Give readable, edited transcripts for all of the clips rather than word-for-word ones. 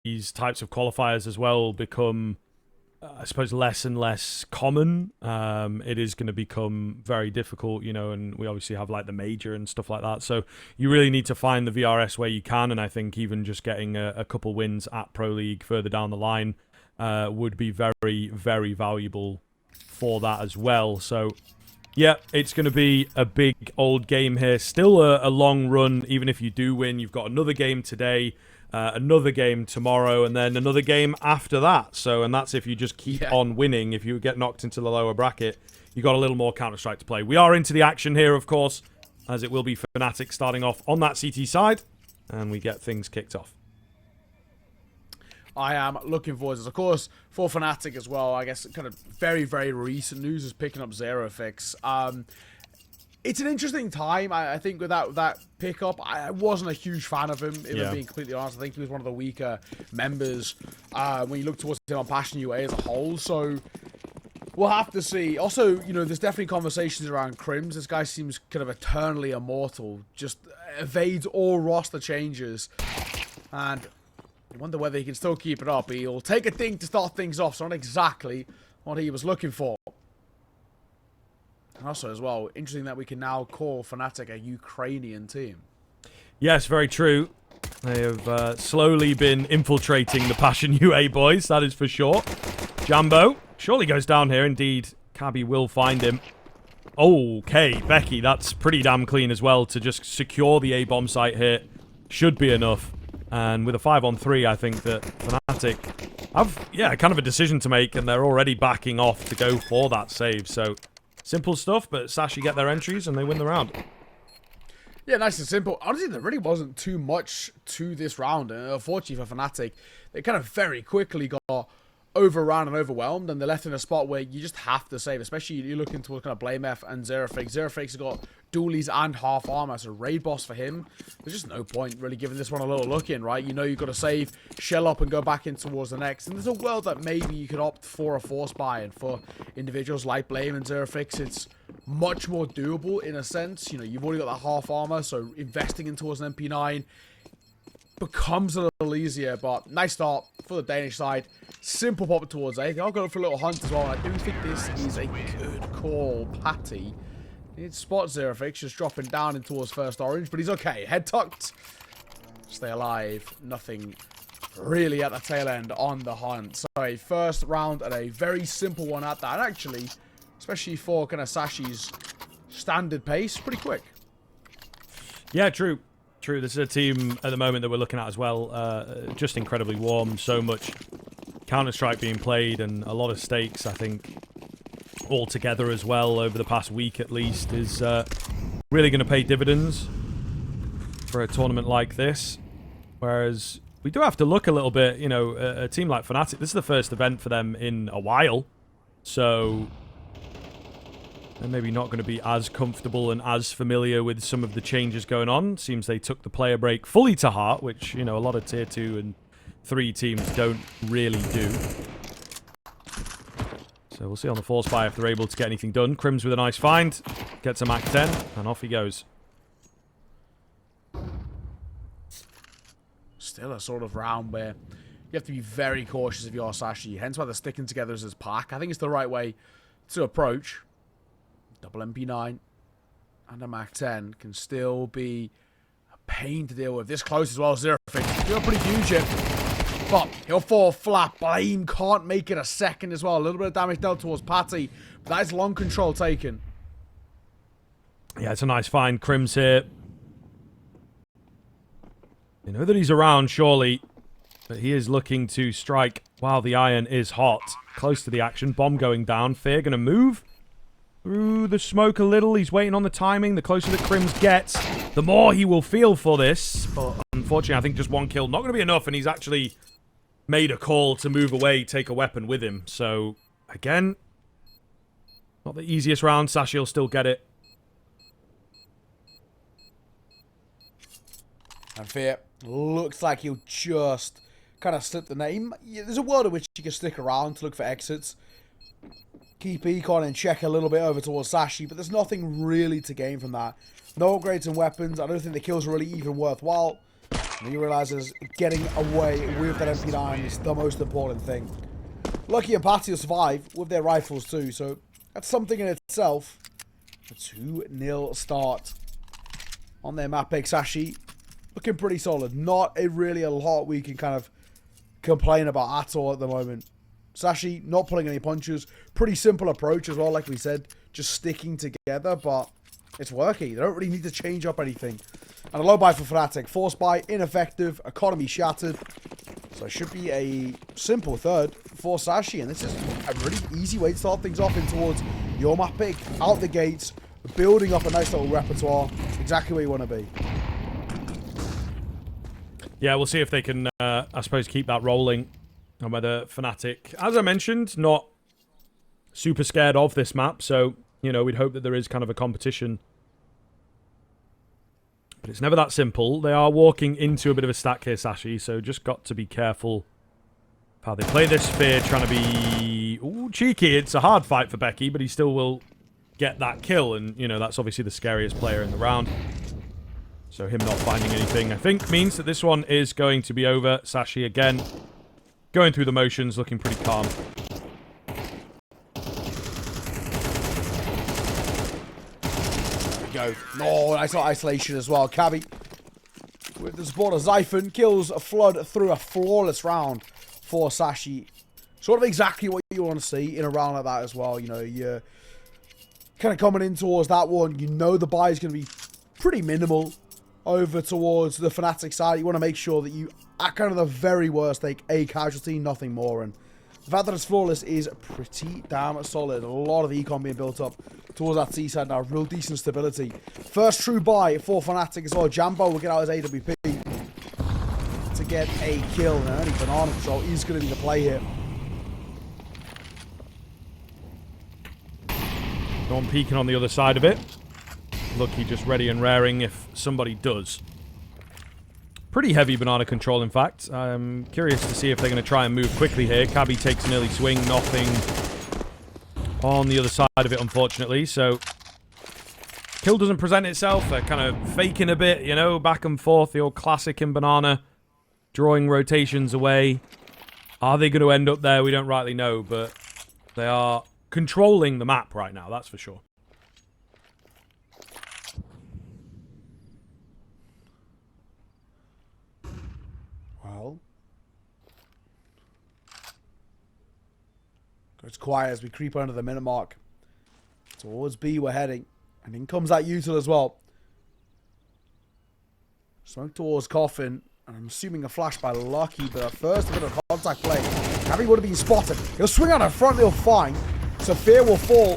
these types of qualifiers as well become, I suppose, less and less common, it is going to become very difficult, you know, and we obviously have like the major and stuff like that. So you really need to find the VRS where you can, and I think even just getting a couple wins at Pro League further down the line would be very, very valuable for that as well. So yeah, it's going to be a big old game here. Still a long run, even if you do win. You've got another game today, another game tomorrow, and then another game after that. So, and that's if you just keep on winning. If you get knocked into the lower bracket, you got a little more Counter-Strike to play. We are into the action here, of course, as it will be fnatic starting off on that CT side, and we get things kicked off. I am looking forward to this. Of course, for fnatic as well, I guess kind of very, very recent news is picking up Zerofix. It's an interesting time. I think with that pickup, I wasn't a huge fan of him, if I'm being completely honest. I think he was one of the weaker members when you look towards him on Passion UA as a whole. So we'll have to see. Also, you know, there's definitely conversations around Crims. This guy seems kind of eternally immortal, just evades all roster changes. And I wonder whether he can still keep it up. He'll take a thing to start things off, so not exactly what he was looking for. And also, as well, interesting that we can now call fnatic a Ukrainian team. Yes, very true. They have slowly been infiltrating the Passion UA boys, that is for sure. Jambo surely goes down here. Indeed, Cabbi will find him. Okay, Becky, that's pretty damn clean as well to just secure the A-bomb site here. Should be enough. And with a 5-on-3, I think that fnatic have, yeah, kind of a decision to make, and they're already backing off to go for that save. So, simple stuff, but Sashi get their entries, and they win the round. Yeah, nice and simple. Honestly, there really wasn't too much to this round. And unfortunately for fnatic, they kind of very quickly got overrun and overwhelmed, and they're left in a spot where you just have to save, especially you're looking towards kind of Blamef and Zerofix. Zerofix has got dualies and half armor, so raid boss for him. There's just no point really giving this one a little look in, right? You know you've got to save, shell up, and go back in towards the next. And there's a world that maybe you could opt for a force buy, and for individuals like Blame and Zerofix, it's much more doable in a sense. You know, you've already got that half armor, so investing in towards an MP9 becomes a little easier. But nice start for the Danish side. Simple pop towards A. I'll go for a little hunt as well. And I do think this is a good call, Patty. He spots Zerofix just dropping down in towards first orange, but he's okay. Head tucked. Stay alive. Nothing really at the tail end on the hunt. So a first round and a very simple one at that. Actually, especially for kind of Sashi's standard pace, pretty quick. Yeah, true. True. This is a team at the moment that we're looking at as well. Just incredibly warm. So much Counter-Strike being played and a lot of stakes, I think, all together as well over the past week at least, is really going to pay dividends for a tournament like this. Whereas we do have to look a little bit, you know, a team like fnatic, this is the first event for them in a while. So they're maybe not going to be as comfortable and as familiar with some of the changes going on. Seems they took the player break fully to heart, which, you know, a lot of tier 2 and 3 teams don't really do. So we'll see on the force buy if they're able to get anything done. Crims with a nice find. Gets a Mac 10, and off he goes. Still a sort of round where you have to be very cautious if you're Sashi. Hence why they're sticking together as pack. I think it's the right way to approach. Double MP9 and a Mac 10 can still be a pain to deal with. This close as well as Zerofix. Still pretty huge here. But he'll fall flat. Blame can't make it a second as well. A little bit of damage dealt towards Patty. But that is long control taken. Yeah, it's a nice find. Crims here. You know that he's around, surely. But he is looking to strike while the iron is hot. Close to the action. Bomb going down. Fear going to move through the smoke a little. He's waiting on the timing. The closer that Crims gets, the more he will feel for this. But unfortunately, I think just one kill not going to be enough. And he's actually made a call to move away, take a weapon with him. So, again, not the easiest round. Sashi will still get it. And Fear looks like he'll just kind of slip the name. Yeah, there's a world in which you can stick around to look for exits. Keep Econ and check a little bit over towards Sashi, but there's nothing really to gain from that. No upgrades in weapons. I don't think the kills are really even worthwhile. And he realizes getting away with that MP9 is the most important thing. Lucky and Patty will survive with their rifles too, so that's something in itself. A 2-0 start on their map pick. Sashi looking pretty solid. Not really a lot we can kind of complain about at all at the moment. Sashi not pulling any punches. Pretty simple approach as well, like we said. Just sticking together, but it's working. They don't really need to change up anything. And a low buy for fnatic. Force buy, ineffective. Economy shattered. So it should be a simple third for Sashi. And this is a really easy way to start things off in towards your map pick. Out the gates. Building up a nice little repertoire. Exactly where you want to be. Yeah, we'll see if they can, I suppose, keep that rolling. And whether fnatic, as I mentioned, not super scared of this map. So, you know, we'd hope that there is kind of a competition. But it's never that simple. They are walking into a bit of a stack here, Sashi. So just got to be careful of how they play this sphere. Trying to be cheeky. It's a hard fight for Becky, but he still will get that kill. And, you know, that's obviously the scariest player in the round. So him not finding anything, I think, means that this one is going to be over. Sashi again going through the motions, looking pretty calm. There we go. Oh, nice little isolation as well. Cabbi, with the support of Zyphon, kills a Flood through a flawless round for Sashi. Sort of exactly what you want to see in a round like that as well. You know, you're kind of coming in towards that one. You know the buy is going to be pretty minimal over towards the fnatic side. You want to make sure that you, at kind of the very worst, take a casualty, nothing more. And the fact that it's flawless is pretty damn solid. A lot of econ being built up towards that C side now. Real decent stability. First true buy for fnatic as well. Jambo will get out his AWP to get a kill. And early banana control is going to be the play here. No one peeking on the other side of it. Lucky just ready and raring if somebody does. Pretty heavy banana control, in fact. I'm curious to see if they're going to try and move quickly here. Cabbi takes an early swing. Nothing on the other side of it, unfortunately. So, kill doesn't present itself. They're kind of faking a bit, you know, back and forth. The old classic in banana. Drawing rotations away. Are they going to end up there? We don't rightly know, but they are controlling the map right now, that's for sure. Well, goes quiet as we creep under the minute mark. Towards B we're heading. And in comes that util as well. Smoke towards Coffin. And I'm assuming a flash by Lucky, but at first a bit of contact play. Cabbi would have been spotted. He'll swing out in front, he'll find. Sophia will fall.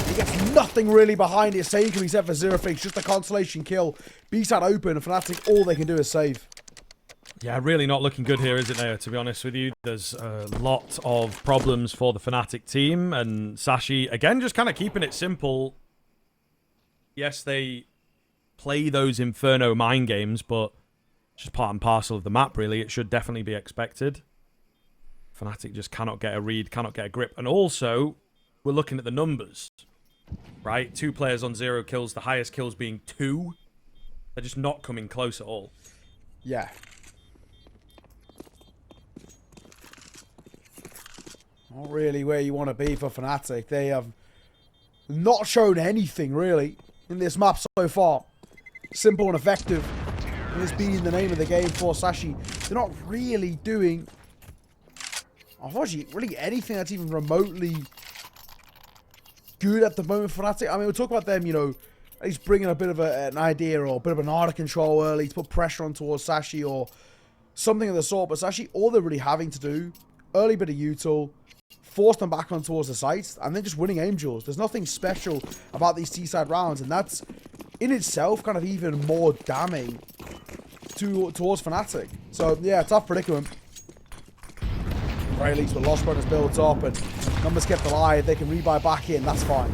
He gets nothing really behind it. Save can be set for zero fix. Just a consolation kill. B-side open. And fnatic, all they can do is save. Yeah, really not looking good here, is it, Neo, to be honest with you? There's a lot of problems for the fnatic team. And Sashi, again, just kind of keeping it simple. Yes, they play those Inferno mind games, but it's just part and parcel of the map, really. It should definitely be expected. fnatic just cannot get a read, cannot get a grip. And also, we're looking at the numbers, right? 2 players on 0 kills, the highest kills being 2. They're just not coming close at all. Yeah. Not really where you want to be for fnatic. They have not shown anything, really, in this map so far. Simple and effective. And this being the name of the game for Sashi. They're not really doing, unfortunately, really anything that's even remotely good at the moment for fnatic. I mean, we'll talk about them, you know, at least bringing a bit of an idea or a bit of an art of control early to put pressure on towards Sashi or something of the sort. But Sashi, all they're really having to do, early bit of util, force them back on towards the sites, and then just winning aim duels. There's nothing special about these T-side rounds, and that's in itself kind of even more damning towards fnatic. So yeah, tough predicament. At the very least, the loss run is built up and numbers kept alive. They can rebuy back in. That's fine.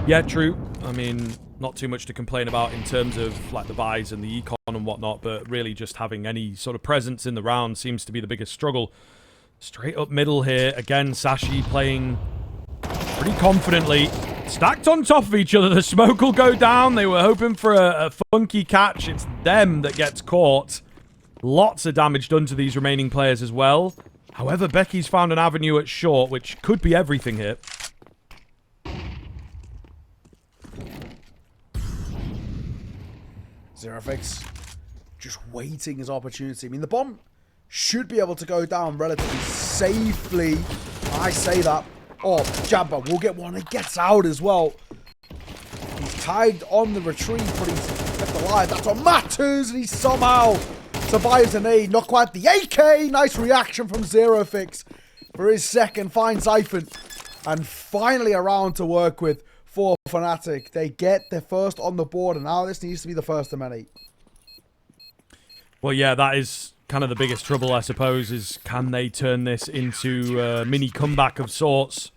Yeah, true. I mean, not too much to complain about in terms of like the buys and the econ and whatnot, but really just having any sort of presence in the round seems to be the biggest struggle. Straight up middle here. Again, Sashi playing pretty confidently. Stacked on top of each other. The smoke will go down. They were hoping for a funky catch. It's them that gets caught. Lots of damage done to these remaining players as well. However, Becky's found an avenue at short, which could be everything here. Zerofix just waiting his opportunity. I mean, the bomb should be able to go down relatively safely. I say that. Oh, Jambo will get one. It gets out as well. He's tagged on the retreat, but he's left alive. That's on Matters, and he somehow survives an aid. Not quite the AK. Nice reaction from Zerofix for his second. Finds Zyphon. And finally around to work with for fnatic. They get their first on the board, and now this needs to be the first of many. Well, yeah, that is kind of the biggest trouble, I suppose, is can they turn this into a mini comeback of sorts?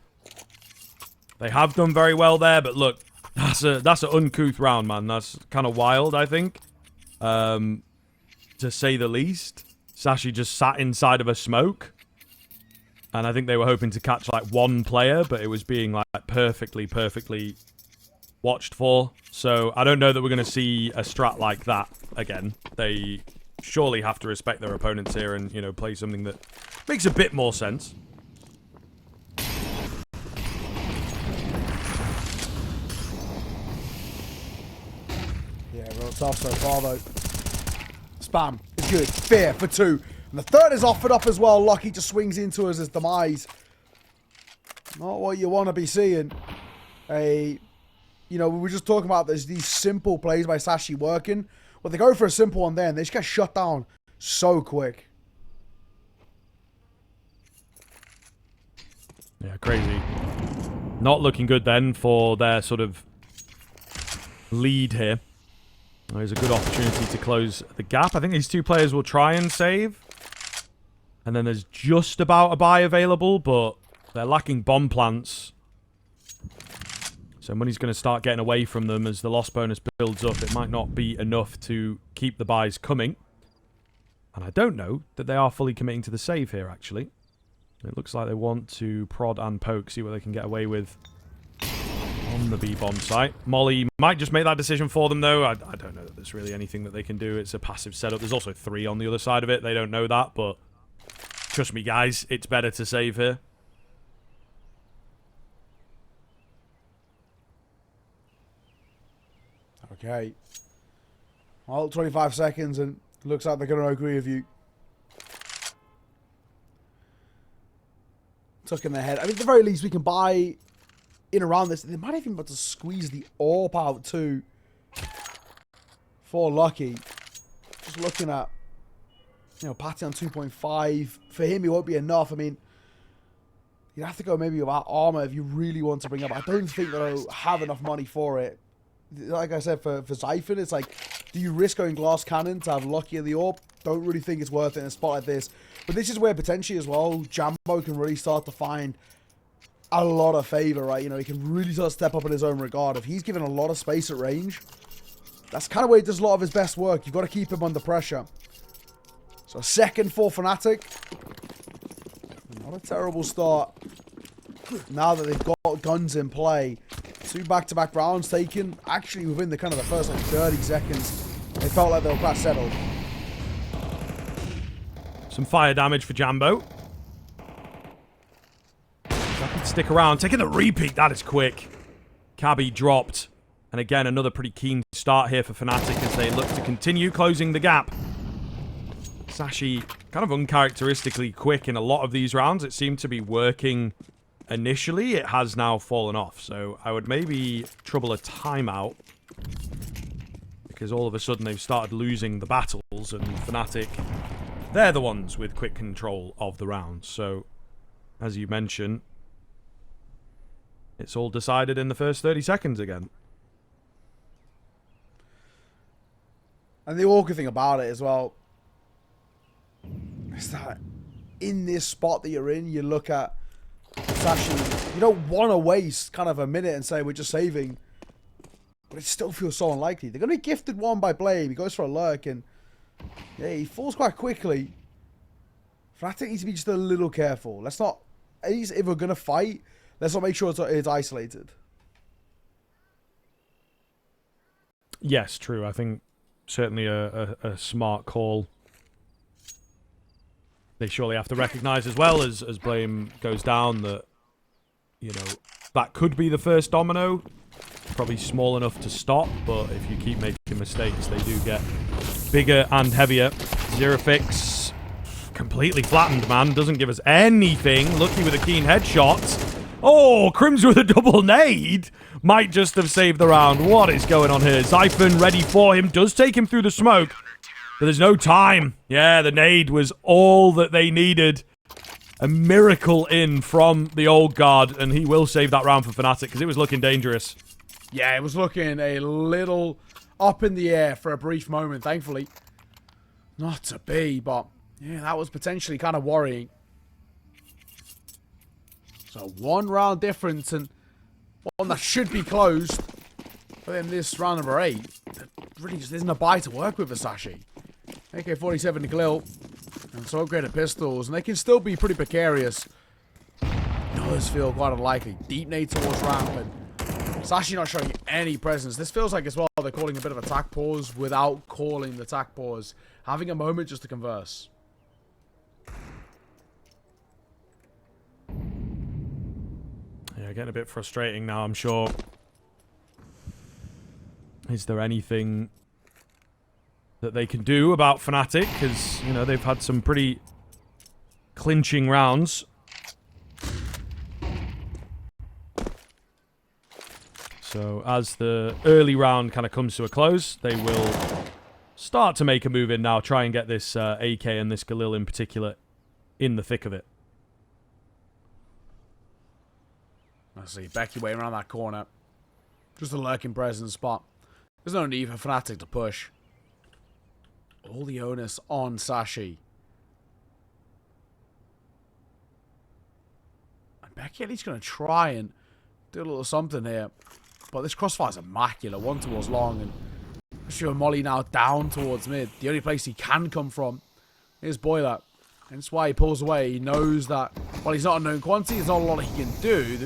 They have done very well there, but look, that's an uncouth round, man. That's kind of wild, I think, to say the least. Sashi just sat inside of a smoke, and I think they were hoping to catch like one player, but it was being like perfectly watched for. So I don't know that we're going to see a strat like that again. They surely have to respect their opponents here and, you know, play something that makes a bit more sense. Yeah, real tough so far, though. Spam is good. Fear for 2. And the third is offered up as well. Lucky just swings into us as demise. Not what you want to be seeing. You know, we were just talking about these simple plays by Sashi working. Well, they go for a simple one there, and they just get shut down so quick. Yeah, crazy. Not looking good then for their sort of lead here. There's a good opportunity to close the gap. I think these two players will try and save. And then there's just about a buy available, but they're lacking bomb plants. So money's going to start getting away from them as the loss bonus builds up. It might not be enough to keep the buys coming. And I don't know that they are fully committing to the save here, actually. It looks like they want to prod and poke, see what they can get away with on the B-bomb site. Molly might just make that decision for them, though. I don't know that there's really anything that they can do. It's a passive setup. There's also 3 on the other side of it. They don't know that, but trust me, guys, it's better to save here. Okay. Well, 25 seconds, and looks like they're going to agree with you. Tucking their head. I mean, at the very least, we can buy in around this. They might even be able to squeeze the AWP out, too. For Lucky. Just looking at, you know, Patty on 2.5. For him, it won't be enough. I mean, you'd have to go maybe without armor if you really want to bring up. I don't think they'll have enough money for it. Like I said, for Zyphon, it's like, do you risk going glass cannon to have Lucky in the AWP? Don't really think it's worth it in a spot like this. But this is where potentially as well, Jambo can really start to find a lot of favor, right? You know, he can really start to step up in his own regard. If he's given a lot of space at range, that's kind of where he does a lot of his best work. You've got to keep him under pressure. So a second for fnatic. Not a terrible start. Now that they've got guns in play. 2 back-to-back rounds taken. Actually, within the kind of the first like 30 seconds, they felt like they were quite settled. Some fire damage for Jambo. Stick around. Taking the repeat. That is quick. Cabbi dropped. And again, another pretty keen start here for fnatic as they look to continue closing the gap. Sashi, kind of uncharacteristically quick in a lot of these rounds. It seemed to be working initially. It has now fallen off. So I would maybe trouble a timeout. Because all of a sudden they've started losing the battles. And fnatic, they're the ones with quick control of the rounds. So, as you mentioned, it's all decided in the first 30 seconds again. And the awkward thing about it as well is that in this spot that you're in, you look at Sashi, you don't want to waste kind of a minute and say we're just saving, but it still feels so unlikely. They're going to be gifted one by Blame. He goes for a lurk and yeah, he falls quite quickly. fnatic needs to be just a little careful. Let's not, at least if we're going to fight, let's not make sure it's isolated. Yes, true. I think certainly a smart call. They surely have to recognise as well as Blame goes down that, you know, that could be the first domino. Probably small enough to stop, but if you keep making mistakes, they do get bigger and heavier. Zerafix completely flattened, man. Doesn't give us anything. Lucky with a keen headshot. Oh, Crims with a double nade. Might just have saved the round. What is going on here? Zyphon ready for him. Does take him through the smoke. But there's no time. Yeah, the nade was all that they needed. A miracle in from the old guard. And he will save that round for fnatic because it was looking dangerous. Yeah, it was looking a little up in the air for a brief moment, thankfully. Not to be, but yeah, that was potentially kind of worrying. So 1 round difference and one that should be closed. But then this round number 8, there really just isn't a buy to work with for Sashi. AK-47 to Glil and so upgraded pistols, and they can still be pretty precarious. It does feel quite unlikely. Deep nade towards ramp, and Sashi not showing any presence. This feels like as well they're calling a bit of attack pause without calling the attack pause. Having a moment just to converse. Yeah, getting a bit frustrating now, I'm sure. Is there anything that they can do about fnatic? Because, you know, they've had some pretty clinching rounds. So as the early round kind of comes to a close, they will start to make a move in now, try and get this AK and this Galil in particular in the thick of it. I see Becky waiting around that corner. Just a lurking presence, but there's no need for fnatic to push. All the onus on Sashi. And Becky at least going to try and do a little something here. But this crossfire's immaculate. One towards long, and especially with Molly now down towards mid. The only place he can come from is Boiler. And that's why he pulls away. He knows that, while he's not a known quantity, there's not a lot he can do.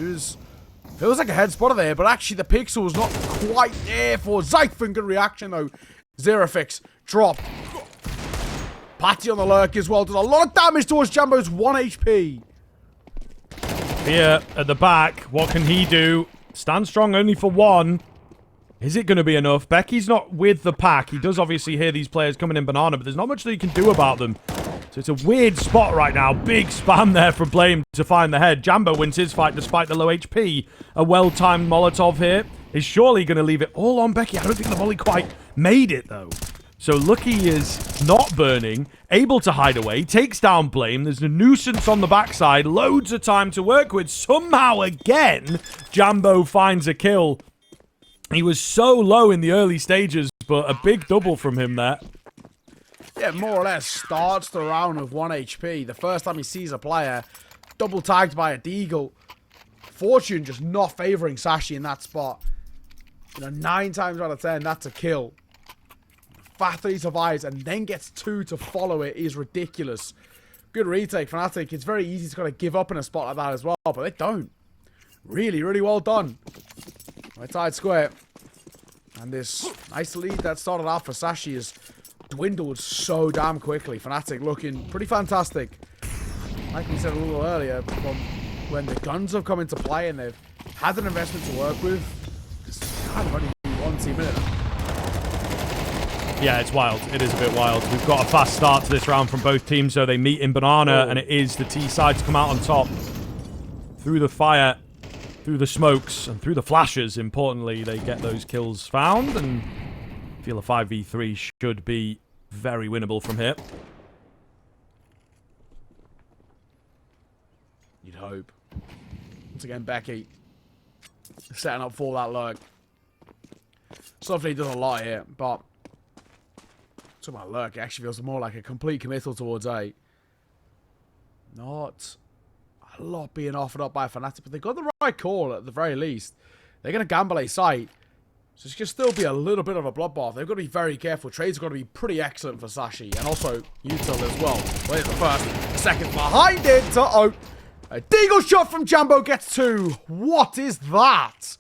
Feels like a head spotter there, but actually the pixel's not quite there for Zyphon. Good reaction though. Zerafix dropped. Patty on the lurk as well. Does a lot of damage towards Jambo's 1 HP. Here at the back, what can he do? Stand strong only for 1. Is it going to be enough? Becky's not with the pack. He does obviously hear these players coming in banana, but there's not much that he can do about them. So it's a weird spot right now. Big spam there from Blame to find the head. Jambo wins his fight despite the low HP. A well-timed Molotov here is surely going to leave it all on Becky. I don't think the volley quite made it, though. So Lucky is not burning, able to hide away, takes down Blame. There's a nuisance on the backside, loads of time to work with. Somehow, again, Jambo finds a kill. He was so low in the early stages, but a big double from him there. Yeah, more or less starts the round with 1 HP. The first time he sees a player double tagged by a deagle. Fortune just not favoring Sashi in that spot. You know, 9 times out of 10, that's a kill. The fact that he survives and then gets 2 to follow it is ridiculous. Good retake, fnatic. It's very easy to kind of give up in a spot like that as well, but they don't. Really, really well done. Right side square. And this nice lead that started off for Sashi is dwindled so damn quickly. fnatic looking pretty fantastic. Like we said a little earlier, when the guns have come into play and they've had an investment to work with, it's kind of only 1 team in it. Yeah, it's wild. It is a bit wild. We've got a fast start to this round from both teams, so they meet in banana, and it is the T side to come out on top. Through the fire, through the smokes, and through the flashes, importantly, they get those kills found, and I feel a 5v3 should be very winnable from here. You'd hope. Once again, Becky setting up for that lurk. Softly does a lot here, but talking about lurk, it actually feels more like a complete committal towards A. Not a lot being offered up by fnatic, but they got the right call at the very least. They're going to gamble A site, so it's going to still be a little bit of a bloodbath. They've got to be very careful. Trades have got to be pretty excellent for Sashi, and also Util as well. Where's the first? The second behind it. Uh-oh. A deagle shot from Jambo gets 2. What is that?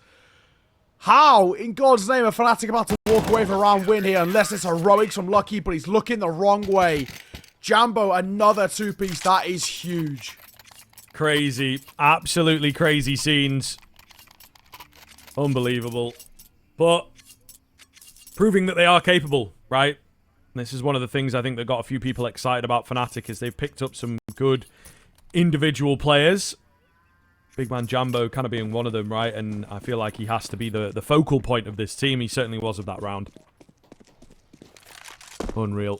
How, in God's name, are fnatic about to walk walk away with a round win here unless it's heroics from Lucky, but he's looking the wrong way. Jambo, another two-piece. That is huge. Crazy. Absolutely crazy scenes. Unbelievable. But proving that they are capable, right? And this is one of the things I think that got a few people excited about Fnatic is they've picked up some good individual players. Big man Jambo kind of being one of them, right? And I feel like he has to be the focal point of this team. He certainly was of that round. Unreal.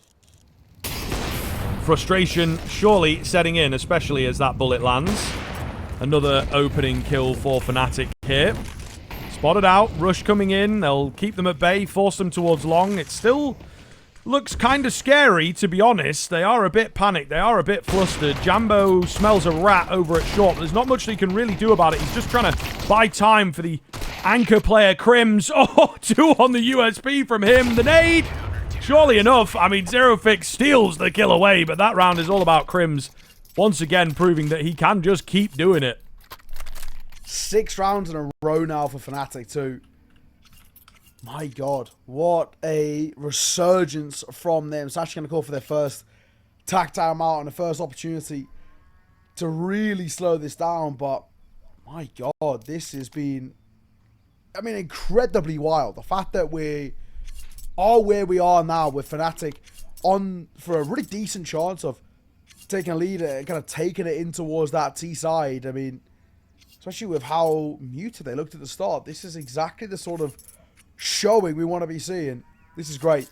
Frustration surely setting in, especially as that bullet lands. Another opening kill for Fnatic here. Spotted out, rush coming in. They'll keep them at bay, force them towards long. It still looks kind of scary, to be honest. They are a bit panicked. They are a bit flustered. Jambo smells a rat over at short, but there's not much they can really do about it. He's just trying to buy time for the anchor player, Crims. Oh, 2 on the USP from him. The nade. Surely enough, I mean, Zero Fix steals the kill away, but that round is all about Crims. Once again, proving that he can just keep doing it. 6 rounds in a row now for Fnatic too. My God, what a resurgence from them. It's actually going to call for their first tactile out and the first opportunity to really slow this down. But my God, this has been, I mean, incredibly wild. The fact that we are where we are now with Fnatic on for a really decent chance of taking a lead and kind of taking it in towards that T side. I mean, especially with how muted they looked at the start. This is exactly the sort of showing we want to be seeing. This is great.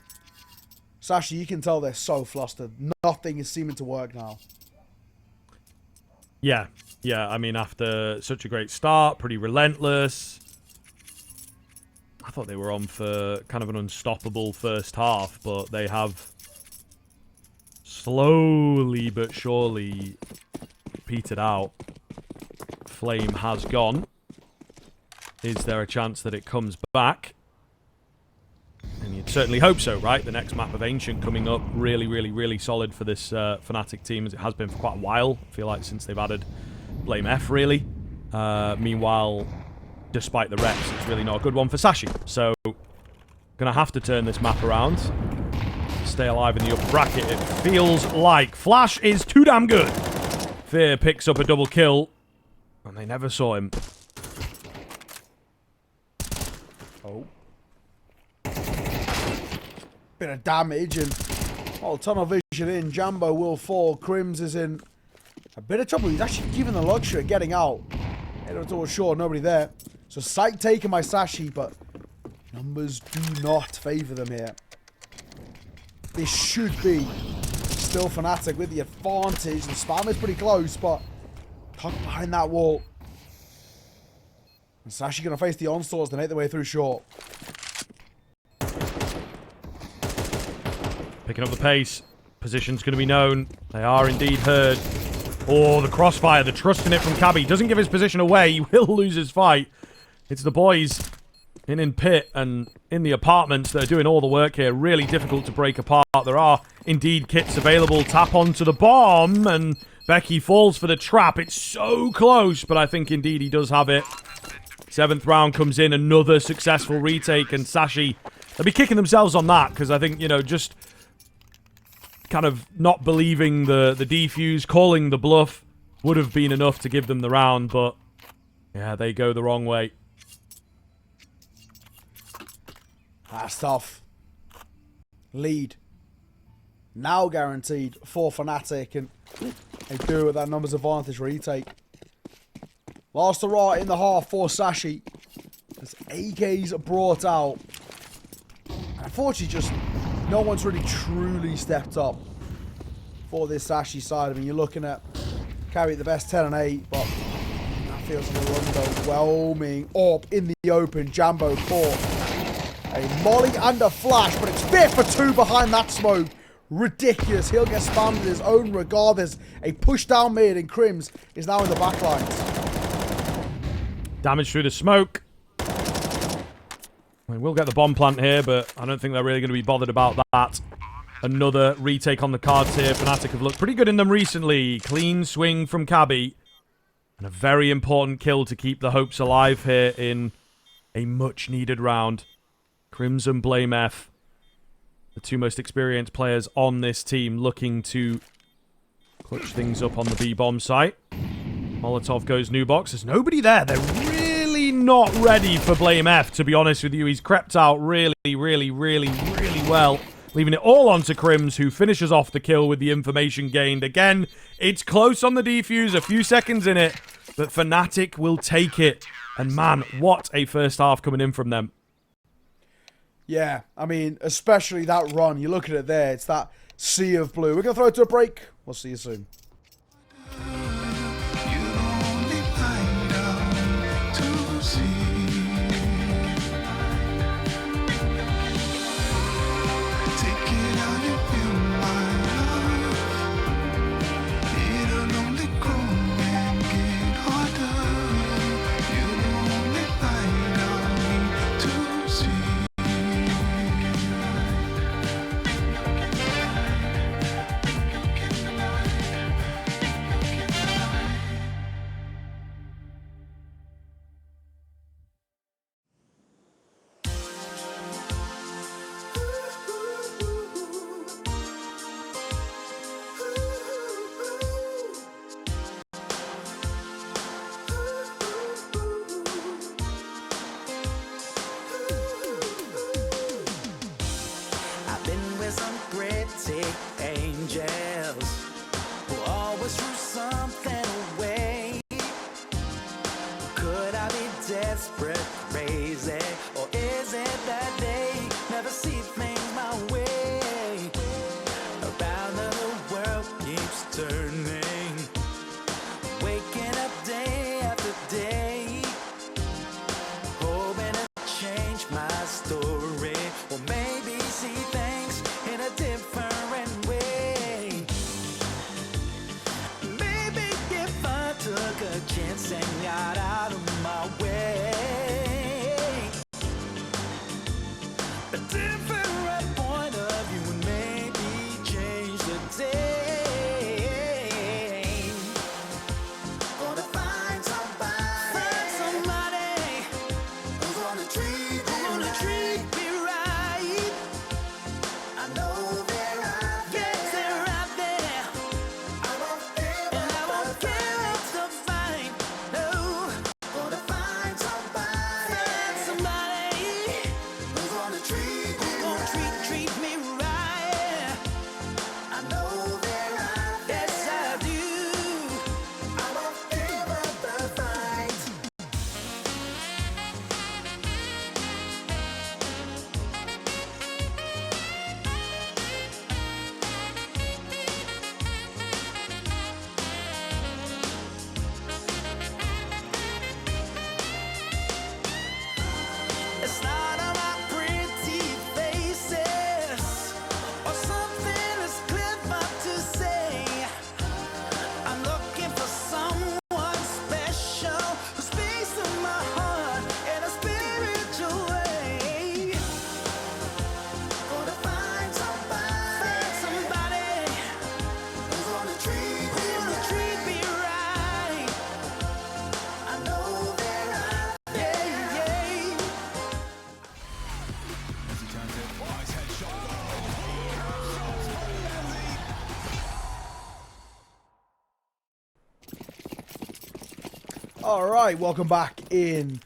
Sashi, you can tell they're so flustered. Nothing is seeming to work now. Yeah. I mean, after such a great start, pretty relentless. I thought they were on for kind of an unstoppable first half, but they have slowly but surely petered out. Flame has gone. Is there a chance that it comes back? And you'd certainly hope so, right? The next map of Ancient coming up. Really solid for this Fnatic team, as it has been for quite a while. I feel like since they've added Blame F, really. Meanwhile, despite the reps, it's really not a good one for Sashi. So, gonna have to turn this map around. Stay alive in the upper bracket, it feels like. Flash is too damn good. Fear picks up a double kill. And they never saw him. Oh. Bit of damage and tunnel vision in. Jambo will fall. Crims is in a bit of trouble. He's actually given the luxury of getting out. Head over towards shore, nobody there. So site taken by Sashi, but numbers do not favour them here. This should be still Fnatic with the advantage. The spam is pretty close, but tucked behind that wall. And Sashi going to face the onslaughts to make their way through short. Picking up the pace. Position's going to be known. They are indeed heard. Oh, the crossfire. The trust in it from Cabbi. Doesn't give his position away. He will lose his fight. It's the boys in pit and in the apartments that are doing all the work here. Really difficult to break apart. There are indeed kits available. Tap onto the bomb and Becky falls for the trap. It's so close, but I think indeed he does have it. 7th round comes in. Another successful retake, and Sashi, they'll be kicking themselves on that, because I think, you know, just kind of not believing the defuse, calling the bluff would have been enough to give them the round, but yeah, they go the wrong way. That's tough. Lead. Now guaranteed for Fnatic, and they do with that numbers advantage retake. Last hurrah in the half for Sashi. As AK's brought out. Unfortunately, just no one's really truly stepped up for this Sashi side. I mean, you're looking at Cabbi the best 10 and 8, but that feels like a underwhelming. Up in the open, Jambo caught a molly and a flash, but it's fit for 2 behind that smoke. Ridiculous. He'll get spammed in his own regard. There's a push down mid, and Crims is now in the backlines. Damage through the smoke. We will get the bomb plant here, but I don't think they're really going to be bothered about that. Another retake on the cards here. Fnatic have looked pretty good in them recently. Clean swing from Cabbi. And a very important kill to keep the hopes alive here in a much-needed round. Crimson blame F. The two most experienced players on this team looking to clutch things up on the B-bomb site. Molotov goes new box. There's nobody there. They're really not ready for blame F, to be honest with you. He's crept out really well, leaving it all onto Crims, who finishes off the kill with the information gained. Again, it's close on the defuse, a few seconds in it, but fnatic will take it. And man, what a first half coming in from them. Yeah, I mean, especially that run. You look at it there, it's that sea of blue. We're going to throw it to a break. We'll see you soon. Alright, welcome back in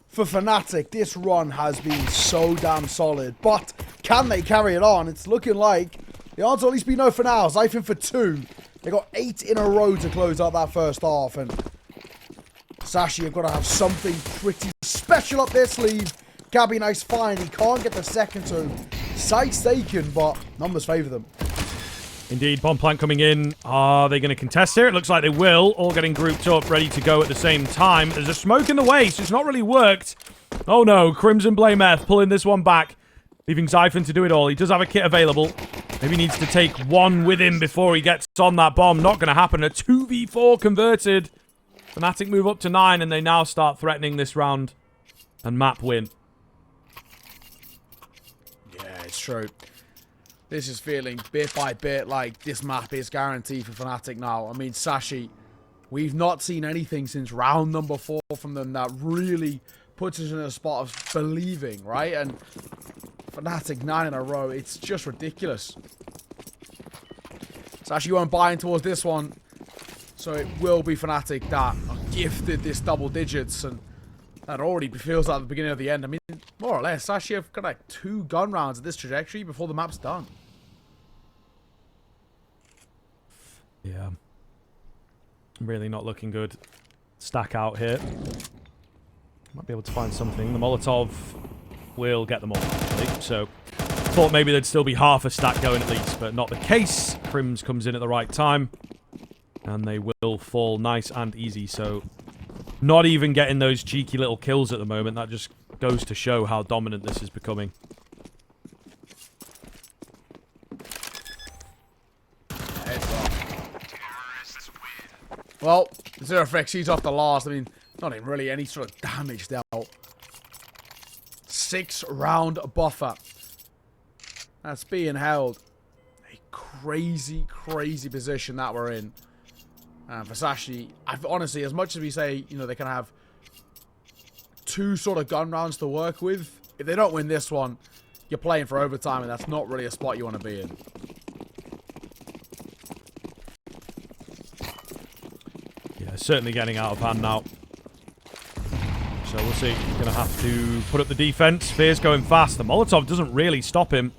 for fnatic. This run has been so damn solid, but can they carry it on? It's looking like the answer will at least be no for now. Zyphon for 2. They got 8 in a row to close out that first half, and Sashi have got to have something pretty special up their sleeve. Cabbi, nice find. He can't get the second to him. Site's taken, but numbers favour them. Indeed, bomb plant coming in. Are they going to contest here? It looks like they will. All getting grouped up, ready to go at the same time. There's a smoke in the way, so it's not really worked. Oh no, Crimson blame F, pulling this one back, leaving Zyphon to do it all. He does have a kit available. Maybe needs to take one with him before he gets on that bomb. Not going to happen. A 2v4 converted. fnatic move up to 9, and they now start threatening this round and map win. Yeah, it's true. This is feeling bit by bit like this map is guaranteed for fnatic now. I mean, Sashi, we've not seen anything since round number 4 from them that really puts us in a spot of believing, right? And fnatic 9 in a row, it's just ridiculous. Sashi won't buy in towards this one, so it will be fnatic that are gifted this double digits, and that already feels like the beginning of the end. I mean, more or less, Sashi have got like 2 gun rounds at this trajectory before the map's done. Yeah. Really not looking good. Stack out here. Might be able to find something. The Molotov will get them all, actually. So, thought maybe there'd still be half a stack going at least, but not the case. Crims comes in at the right time. And they will fall nice and easy. So, not even getting those cheeky little kills at the moment. That just goes to show how dominant this is becoming. Well, Zeraflex, he's off the last. I mean, not even really any sort of damage dealt. 6-round buffer. That's being held. A crazy, crazy position that we're in. And for Sashi, honestly, as much as we say, you know, they can have 2 sort of gun rounds to work with, if they don't win this one, you're playing for overtime, and that's not really a spot you want to be in. Certainly getting out of hand now. So we'll see. Going to have to put up the defense. Fear's going fast. The Molotov doesn't really stop him.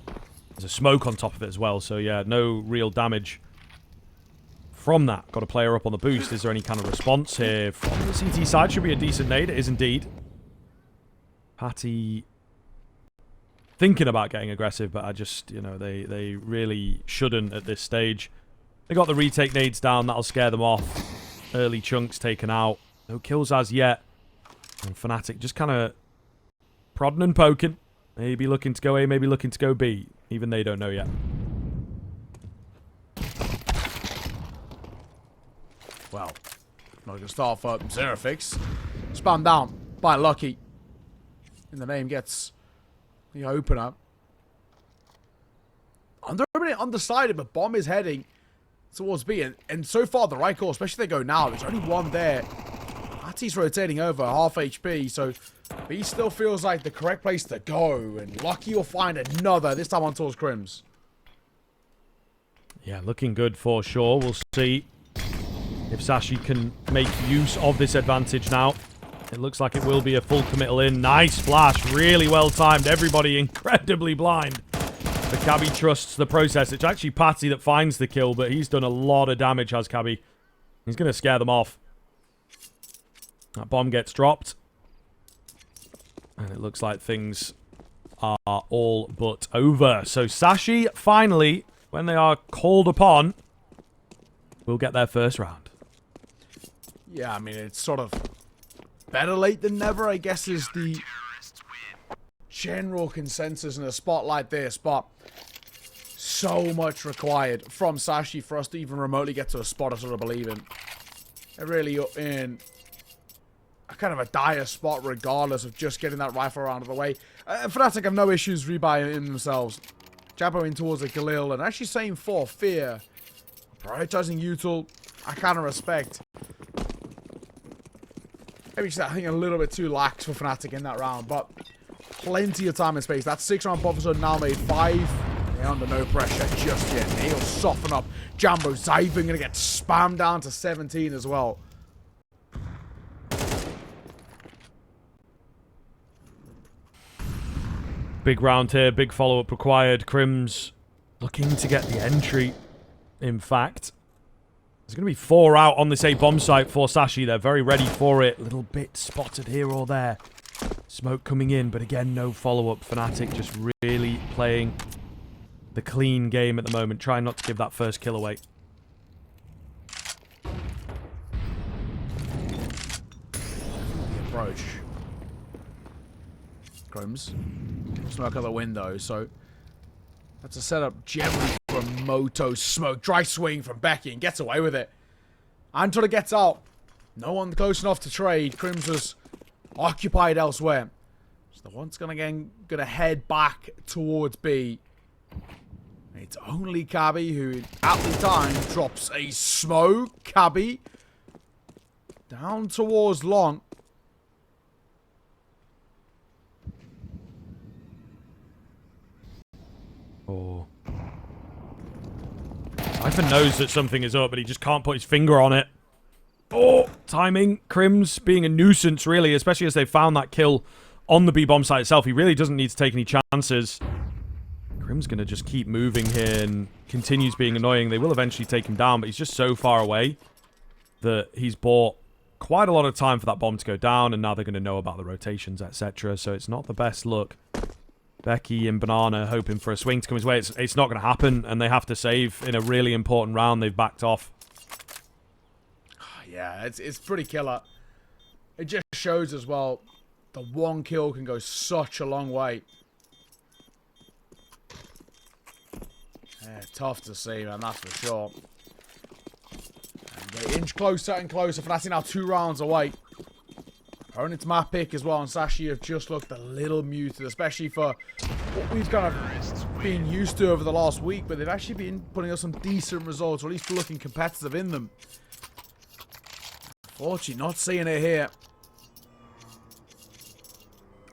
There's a smoke on top of it as well. So yeah, no real damage from that. Got a player up on the boost. Is there any kind of response here from the CT side? Should be a decent nade. It is indeed. Patty thinking about getting aggressive, but I just, you know, they really shouldn't at this stage. They got the retake nades down. That'll scare them off. Early chunks taken out. No kills as yet. And fnatic just kind of prodding and poking. Maybe looking to go A, maybe looking to go B. Even they don't know yet. Well, not going to start for Zerafix. Spun down by Lucky. And the name gets the opener. Under a minute undecided, but bomb is heading towards B, and so far the right call, especially if they go now, there's only one there. Patty's rotating over, half HP, so B still feels like the correct place to go, and Lucky will find another, this time on towards Crims. Yeah, looking good for sure. We'll see if Sashi can make use of this advantage now. It looks like it will be a full committal in. Nice flash, really well timed. Everybody incredibly blind. But Cabbi trusts the process. It's actually Patty that finds the kill, but he's done a lot of damage, has Cabbi. He's going to scare them off. That bomb gets dropped. And it looks like things are all but over. So Sashi, finally, when they are called upon, will get their first round. Yeah, I mean, it's sort of better late than never, I guess, is the general consensus in a spot like this, but so much required from Sashi for us to even remotely get to a spot I sort of believe in. They're really in a kind of a dire spot regardless of just getting that rifle out of the way. fnatic have no issues rebuying themselves. Jambo in towards the Galil and actually saying for Fear. Prioritizing util, I kind of respect. Maybe just I think a little bit too lax for fnatic in that round, but plenty of time and space. That 6-round buffer zone now made 5. They're under no pressure just yet. He'll soften up. Jambo Zyven going to get spammed down to 17 as well. Big round here. Big follow-up required. Crims looking to get the entry. In fact, there's going to be 4 out on this A bomb site for Sashi. They're very ready for it. Little bit spotted here or there. Smoke coming in, but again, no follow-up. fnatic just really playing the clean game at the moment, trying not to give that first kill away. The approach. Crims. Smoke out the window, so that's a setup generally from Moto Smoke. Dry swing from Becky and gets away with it. Anton gets out. No one close enough to trade. Crims was occupied elsewhere. So the one's gonna head back towards B. It's only Cabbi who, at the time, drops a smoke. Cabbi down towards long. Oh. Ivan knows that something is up, but he just can't put his finger on it. Oh, timing. Crim's being a nuisance, really, especially as they found that kill on the B-bomb site itself. He really doesn't need to take any chances. Crim's going to just keep moving here and continues being annoying. They will eventually take him down, but he's just so far away that he's bought quite a lot of time for that bomb to go down, and now they're going to know about the rotations, etc. So it's not the best look. Becky and Banana hoping for a swing to come his way. It's not going to happen, and they have to save in a really important round. They've backed off. Yeah, it's pretty killer. It just shows as well, the one kill can go such a long way. Yeah, tough to see, man, that's for sure. And they inch closer and closer. fnatic now 2 rounds away. Opponent's map pick as well, and Sashi have just looked a little muted, especially for what we've kind of been used to over the last week, but they've actually been putting up some decent results, or at least looking competitive in them. Unfortunately, not seeing it here.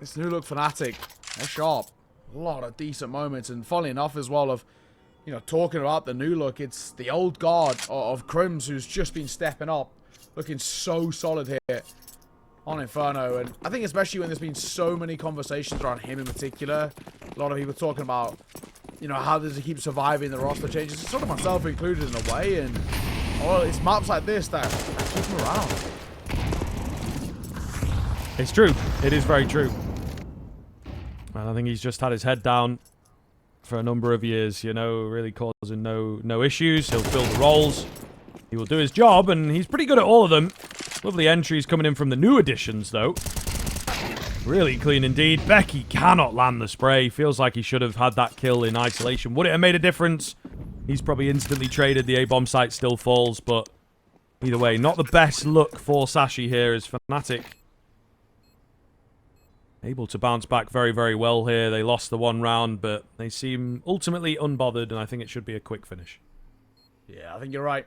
This new look fnatic, they're sharp. A lot of decent moments, and funnily enough as well of, you know, talking about the new look, it's the old guard of Crims who's just been stepping up, looking so solid here on Inferno. And I think especially when there's been so many conversations around him in particular, a lot of people talking about, you know, how does he keep surviving the roster changes, sort of myself included in a way, and well, it's maps like this that keep him around. It's true. It is very true. And I think he's just had his head down for a number of years, you know, really causing no issues. He'll fill the roles. He will do his job, and he's pretty good at all of them. Lovely entries coming in from the new additions, though. Really clean indeed. Becky cannot land the spray. Feels like he should have had that kill in isolation. Would it have made a difference? He's probably instantly traded. The A-bomb site still falls, but either way, not the best look for Sashi here as fnatic. Able to bounce back very, very well here. They lost the 1 round, but they seem ultimately unbothered, and I think it should be a quick finish. Yeah, I think you're right.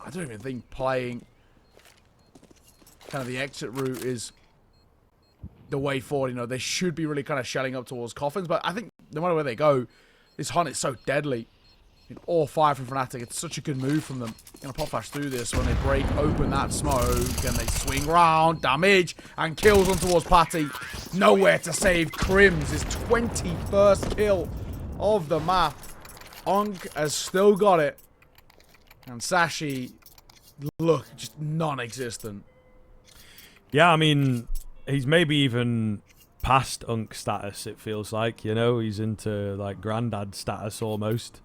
I don't even think playing kind of the exit route is the way forward. You know, they should be really kind of shelling up towards coffins, but I think no matter where they go, this hunt is so deadly. In all 5 from fnatic, it's such a good move from them. Gonna pop flash through this when they break open that smoke, and they swing round, damage, and kills on towards Patty. Nowhere to save Crims, his 21st kill of the map. Unk has still got it. And Sashi, look, just non-existent. Yeah, I mean, he's maybe even past Unk status, it feels like. You know, he's into, like, granddad status almost.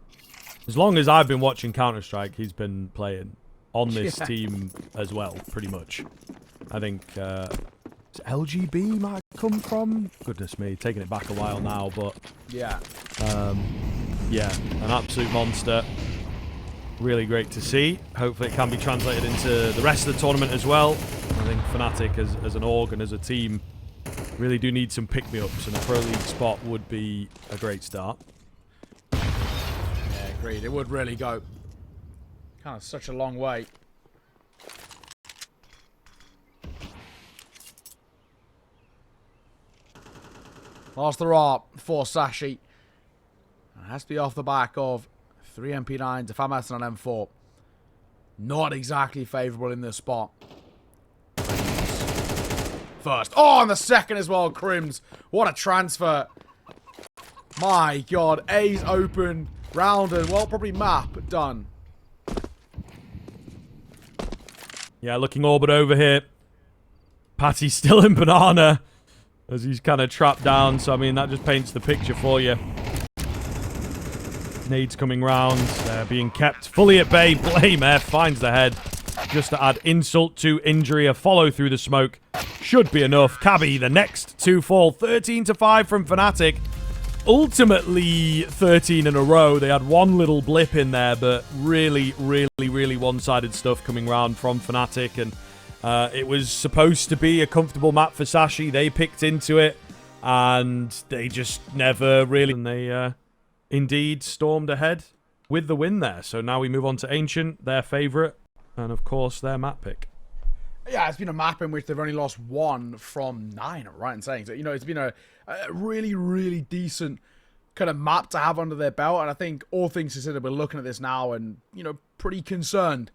As long as I've been watching Counter-Strike, he's been playing on this team as well, pretty much. I think LGB might come from. Goodness me, taking it back a while now, but yeah, yeah, an absolute monster. Really great to see. Hopefully it can be translated into the rest of the tournament as well. I think fnatic as an org and as a team really do need some pick-me-ups, and a Pro League spot would be a great start. Agreed. It would really go kind of such a long way. Lost the RAR for Sashi. It has to be off the back of 3 MP9s, a FAMAS and an M4. Not exactly favourable in this spot. First. Oh, and the second as well, Crims. What a transfer. My God. A's open. Round and, well, probably map done. Yeah, looking orbit over here. Patty's still in Banana as he's kind of trapped down. So, I mean, that just paints the picture for you. Nades coming round. Being kept fully at bay. Blame F finds the head. Just to add insult to injury. A follow through the smoke should be enough. Cabbi, the next 2 fall. 13-5 from fnatic. Ultimately 13 in a row. They had one little blip in there, but really one-sided stuff coming around from fnatic, and it was supposed to be a comfortable map for Sashi. They picked into it, and they just never really... And they indeed stormed ahead with the win there. So now we move on to Ancient, their favourite, and of course their map pick. Yeah, it's been a map in which they've only lost 1 from 9, right in saying. So, you know, it's been a really, really decent kind of map to have under their belt. And I think all things considered, we're looking at this now and, you know, pretty concerned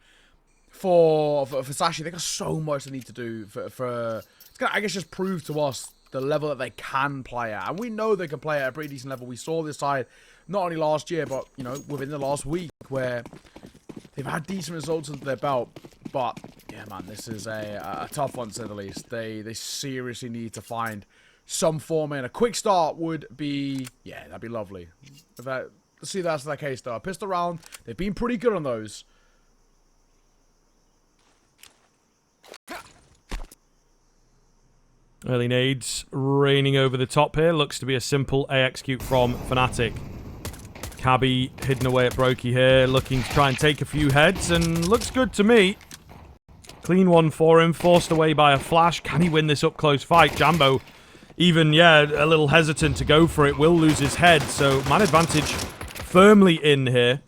for Sashi. They got so much they need to do for it's gonna, I guess, just prove to us the level that they can play at. And we know they can play at a pretty decent level. We saw this side not only last year, but, you know, within the last week where they've had decent results under their belt. But, yeah, man, this is a tough one, to say the least. They seriously need to find some form in. A quick start would be, yeah, that'd be lovely. Let's see if that's the case, though. A pistol round, they've been pretty good on those. Early nades raining over the top here. Looks to be a simple A execute from fnatic. Cabbi hidden away at Brokey here, looking to try and take a few heads, and looks good to me. Clean one for him, forced away by a flash. Can he win this up close fight? Jambo, even, yeah, a little hesitant to go for it, will lose his head, so man advantage firmly in here.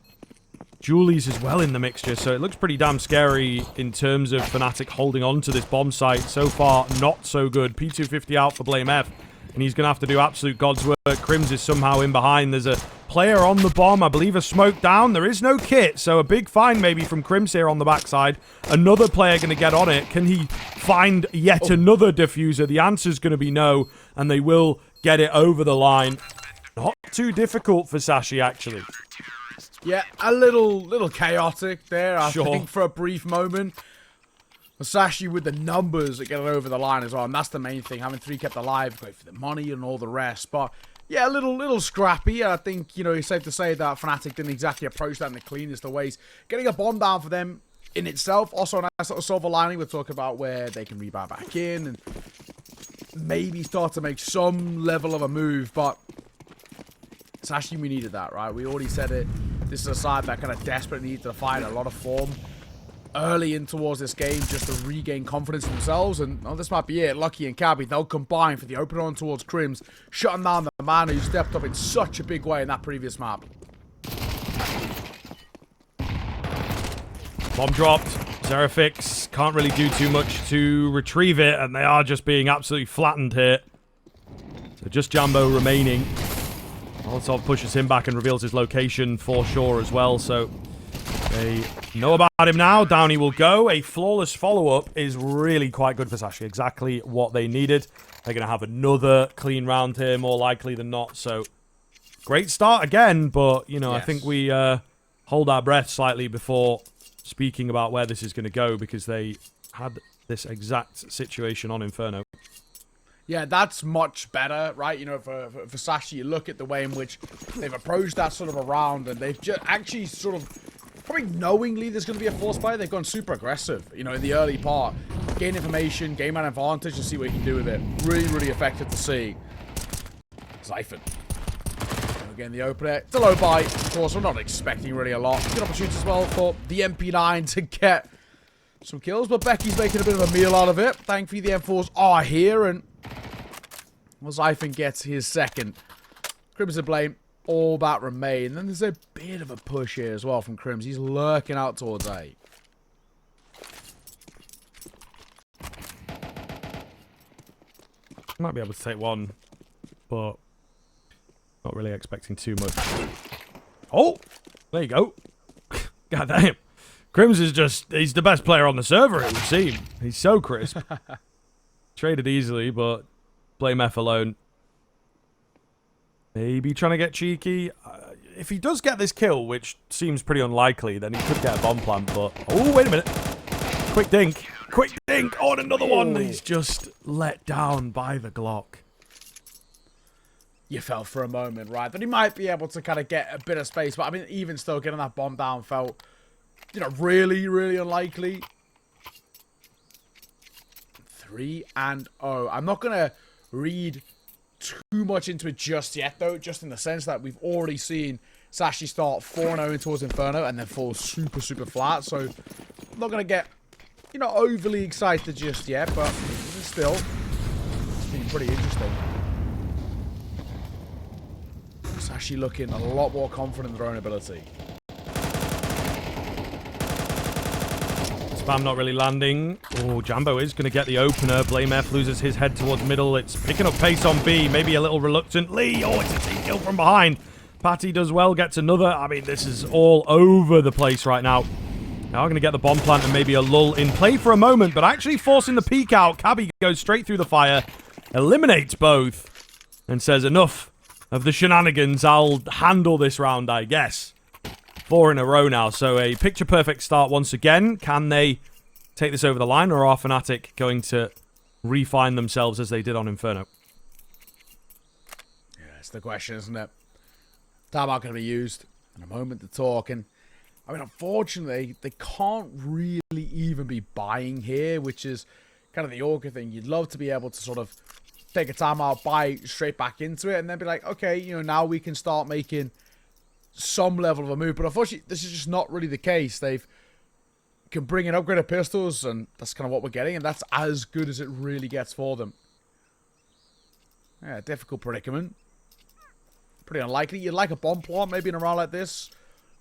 Julie's as well in the mixture, so it looks pretty damn scary in terms of fnatic holding on to this bomb site. So far, not so good. P250 out for Blame F, and he's going to have to do absolute God's work. Crims is somehow in behind. There's a player on the bomb, I believe a smoke down. There is no kit, so a big find maybe from Crims here on the backside. Another player going to get on it. Can he find yet another diffuser? The answer's going to be no, and they will get it over the line. Not too difficult for Sashi, actually. Yeah, a little chaotic there, I think, for a brief moment. Sashi with the numbers that get it over the line as well, and that's the main thing. Having 3 kept alive, great for the money and all the rest. But yeah, a little scrappy. I think, you know, it's safe to say that fnatic didn't exactly approach that in the cleanest of ways. Getting a bomb down for them in itself, also a nice little silver lining. We're talking about where they can rebound back in and maybe start to make some level of a move. But Sashi, we needed that, right? We already said it. This is a side that kind of desperately needs to find a lot of form early in towards this game just to regain confidence in themselves. And well, this might be it. Lucky and Cabbi, they'll combine for the open on towards Crims, shutting down the man who stepped up in such a big way in that previous map. Bomb dropped. Zerafix can't really do too much to retrieve it, and they are just being absolutely flattened here. So just Jambo remaining. Molotov pushes him back and reveals his location for sure as well, so they know about him now. Down he will go. A flawless follow-up is really quite good for Sashi. Exactly what they needed. They're going to have another clean round here, more likely than not, so great start again, but, you know, yes. I think we hold our breath slightly before speaking about where this is going to go, because they had this exact situation on Inferno. Yeah, that's much better, right? You know, for Sashi, you look at the way in which they've approached that sort of a round, and they've just actually sort of, probably knowingly there's going to be a force play, they've gone super aggressive, you know, in the early part. Gain information, gain an advantage, and see what you can do with it. Really, really effective to see. Zyphon. Again, the opener. It's a low bite. Of course, we're not expecting really a lot. Good opportunity as well for the MP9 to get some kills, but Becky's making a bit of a meal out of it. Thankfully, the M4s are here, and well, Zyphon gets his second. Crimson Blame, all that remain. Then there's a bit of a push here as well from Crims. He's lurking out towards A. Might be able to take one, but not really expecting too much. Oh, there you go. God damn. Crims is just, he's the best player on the server, it would seem. He's so crisp. Traded easily, but Blame F alone. Maybe trying to get cheeky. If he does get this kill, which seems pretty unlikely, then he could get a bomb plant, but... Oh, wait a minute. Quick dink. Quick dink. Oh, and another one. He's just let down by the Glock. You felt for a moment, right, that he might be able to kind of get a bit of space, but I mean, even still, getting that bomb down felt, you know, really, really unlikely. 3-0. I'm not going to read too much into it just yet, though, just in the sense that we've already seen Sashi start 4-0 towards Inferno and then fall super, super flat, so I'm not going to get, you know, overly excited just yet, but still, it's been pretty interesting. Sashi looking a lot more confident in their own ability. Spam not really landing. Oh, Jambo is going to get the opener. Blame F loses his head towards middle. It's picking up pace on B. Maybe a little reluctantly. Oh, it's a team kill from behind. Patty does well, gets another. I mean, this is all over the place right now. Now we're going to get the bomb plant and maybe a lull in play for a moment, but actually forcing the peek out. Cabbi goes straight through the fire, eliminates both, and says, enough of the shenanigans. I'll handle this round, I guess. 4 in a row now, so a picture-perfect start once again. Can they take this over the line, or are fnatic going to refine themselves as they did on Inferno? Yeah, that's the question, isn't it? Timeout going to be used in a moment to talk, and I mean, unfortunately, they can't really even be buying here, which is kind of the awkward thing. You'd love to be able to sort of take a timeout, buy straight back into it, and then be like, okay, you know, now we can start making some level of a move. But unfortunately, this is just not really the case. They've can bring in upgraded pistols, and that's kind of what we're getting, and that's as good as it really gets for them. Yeah, difficult predicament. Pretty unlikely. You'd like a bomb plant maybe in a round like this,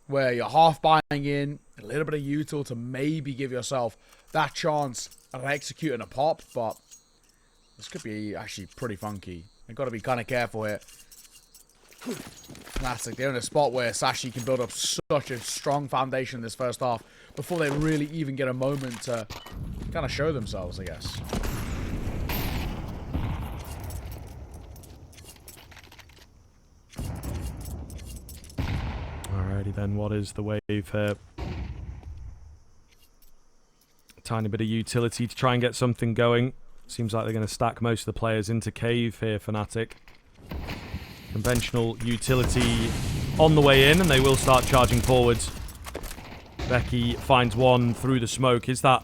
where you're half buying in, a little bit of util to maybe give yourself that chance of executing a pop, but this could be actually pretty funky. You've got to be kind of careful here. Fnatic, they're in a spot where Sashi can build up such a strong foundation in this first half before they really even get a moment to kind of show themselves, I guess. Alrighty then, what is the wave here? Tiny bit of utility to try and get something going. Seems like they're going to stack most of the players into cave here, Fnatic. Conventional utility on the way in, and they will start charging forwards. Becky finds one through the smoke. Is that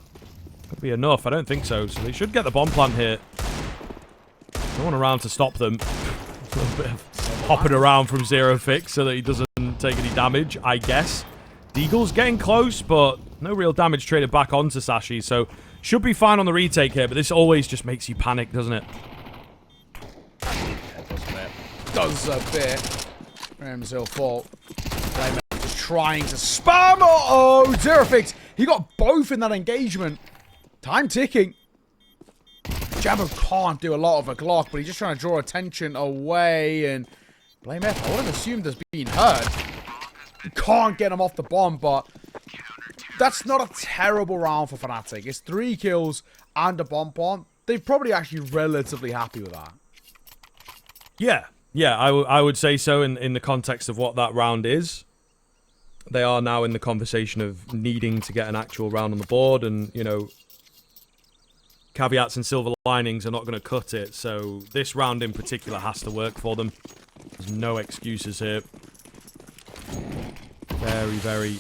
going to be enough? I don't think so. So they should get the bomb plant here. No one around to stop them. A little bit of hopping around from Zero Fix so that he doesn't take any damage, I guess. Deagle's getting close, but no real damage traded back onto Sashi, so should be fine on the retake here, but this always just makes you panic, doesn't it? Does a bit. Rams will fall. Just trying to spam. Oh, Zero Fix. He got both in that engagement. Time ticking. Jambo can't do a lot of a Glock, but he's just trying to draw attention away. And Blame F, I would have assumed there's been hurt. You can't get him off the bomb, but that's not a terrible round for Fnatic. It's 3 kills and a bomb plant. They're probably actually relatively happy with that. Yeah, I would say so in the context of what that round is. They are now in the conversation of needing to get an actual round on the board, and, you know, caveats and silver linings are not going to cut it, so this round in particular has to work for them. There's no excuses here. Very, very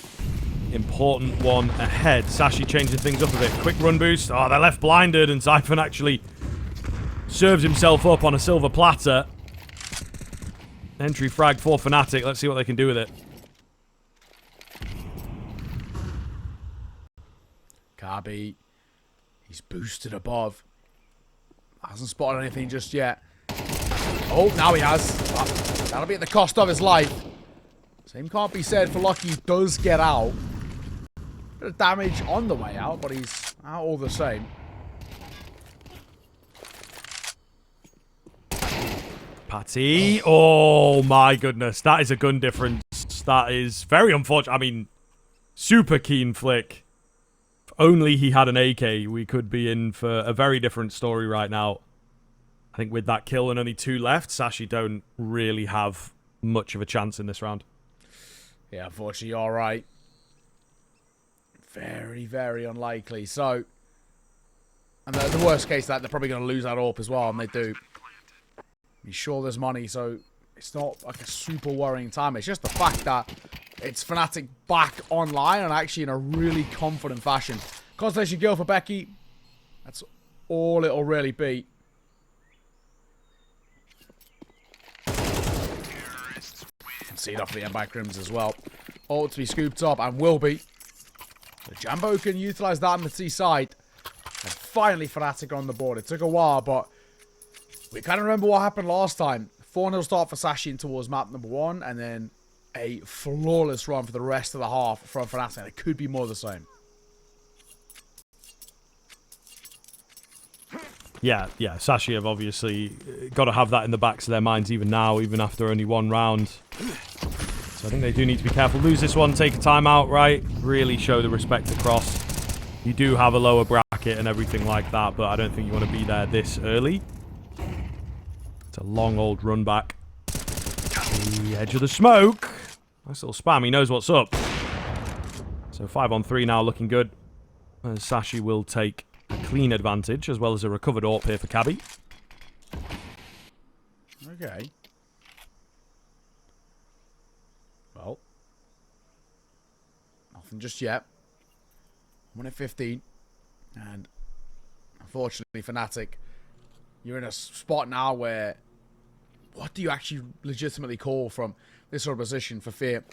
important one ahead. Sashi changing things up a bit. Quick run boost. Oh, they're left blinded, and Zyphon actually serves himself up on a silver platter. Entry frag for Fnatic. Let's see what they can do with it. Cabbi. He's boosted above. Hasn't spotted anything just yet. Oh, now he has. That'll be at the cost of his life. Same can't be said for Lucky. Does get out. Bit of damage on the way out, but he's out all the same. Patty. Oh my goodness. That is a gun difference. That is very unfortunate. I mean, super keen flick. If only he had an AK, we could be in for a very different story right now. I think with that kill and only 2 left, Sashi don't really have much of a chance in this round. Yeah, unfortunately, you're right. Very, very unlikely. So, and the worst case that they're probably going to lose that AWP as well, and they do. Be sure there's money, so it's not like a super worrying time. It's just the fact that it's Fnatic back online and actually in a really confident fashion. Constellation kill for Becky. That's all it'll really be. See it off the end by Crims as well. Ought to be scooped up and will be. The Jambo can utilize that on the T side. And finally Fnatic on the board. It took a while, but we kind of remember what happened last time. 4-0 start for Sashi towards map number 1, and then a flawless run for the rest of the half from Fnatic. It could be more of the same. Yeah, Sashi have obviously got to have that in the backs of their minds even now, even after only one round. So I think they do need to be careful. Lose this one, take a timeout, right? Really show the respect across. You do have a lower bracket and everything like that, but I don't think you want to be there this early. It's a long old run back. The edge of the smoke. Nice little spam. He knows what's up. So 5-on-3 now, looking good. Sashi will take a clean advantage, as well as a recovered AWP here for Cabbi. Okay. Well. Nothing just yet. 1 at 15. And unfortunately, fnatic, you're in a spot now where what do you actually legitimately call from this sort of position for fear?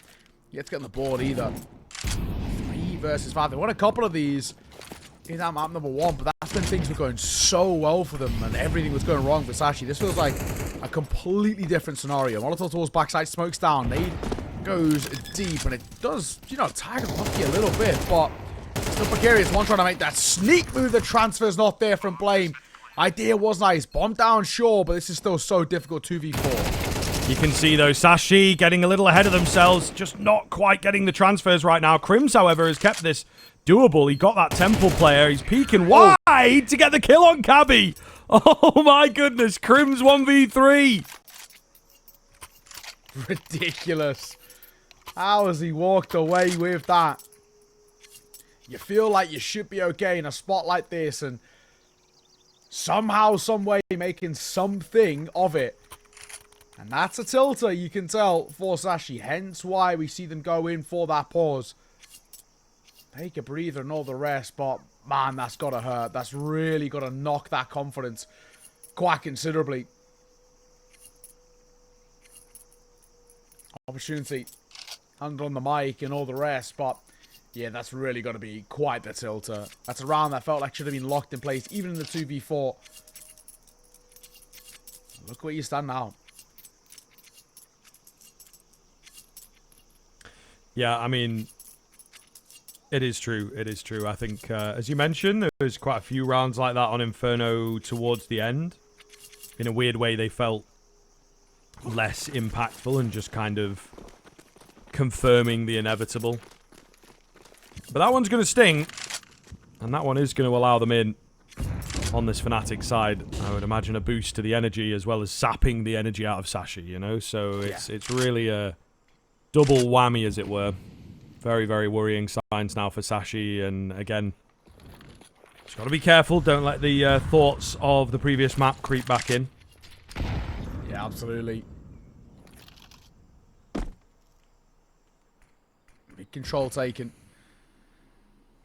You have to get on the board either. 3 versus 5. They won a couple of these in that map number 1, but that's when things were going so well for them and everything was going wrong for Sashi. This feels like a completely different scenario. Molotov towards backside, smokes down. Nade goes deep, and it does, you know, tag Lucky a little bit, but still precarious. One trying to make that sneak move. The transfer's not there from Blame. Idea was nice. Bomb down, sure, but this is still so difficult 2v4. You can see, though, Sashi getting a little ahead of themselves, just not quite getting the transfers right now. Crims, however, has kept this doable. He got that Temple player. He's peeking wide to get the kill on Cabbi. Oh, my goodness. Crims 1v3. Ridiculous. How has he walked away with that? You feel like you should be okay in a spot like this, and somehow, some way, making something of it. And that's a tilter, you can tell, for Sashi. Hence why we see them go in for that pause. Take a breather and all the rest, but man, that's got to hurt. That's really got to knock that confidence quite considerably. Opportunity under on the mic and all the rest, but yeah, that's really got to be quite the tilter. That's a round that felt like should have been locked in place, even in the 2v4. Look where you stand now. Yeah, I mean, it is true. It is true. I think, as you mentioned, there was quite a few rounds like that on Inferno towards the end. In a weird way, they felt less impactful and just kind of confirming the inevitable. But that one's going to sting. And that one is going to allow them in on this fnatic side. I would imagine a boost to the energy as well as sapping the energy out of Sashi, you know? So it's really a double whammy, as it were. Very, very worrying signs now for Sashi. And again, just got to be careful. Don't let the thoughts of the previous map creep back in. Yeah, absolutely. Big control taken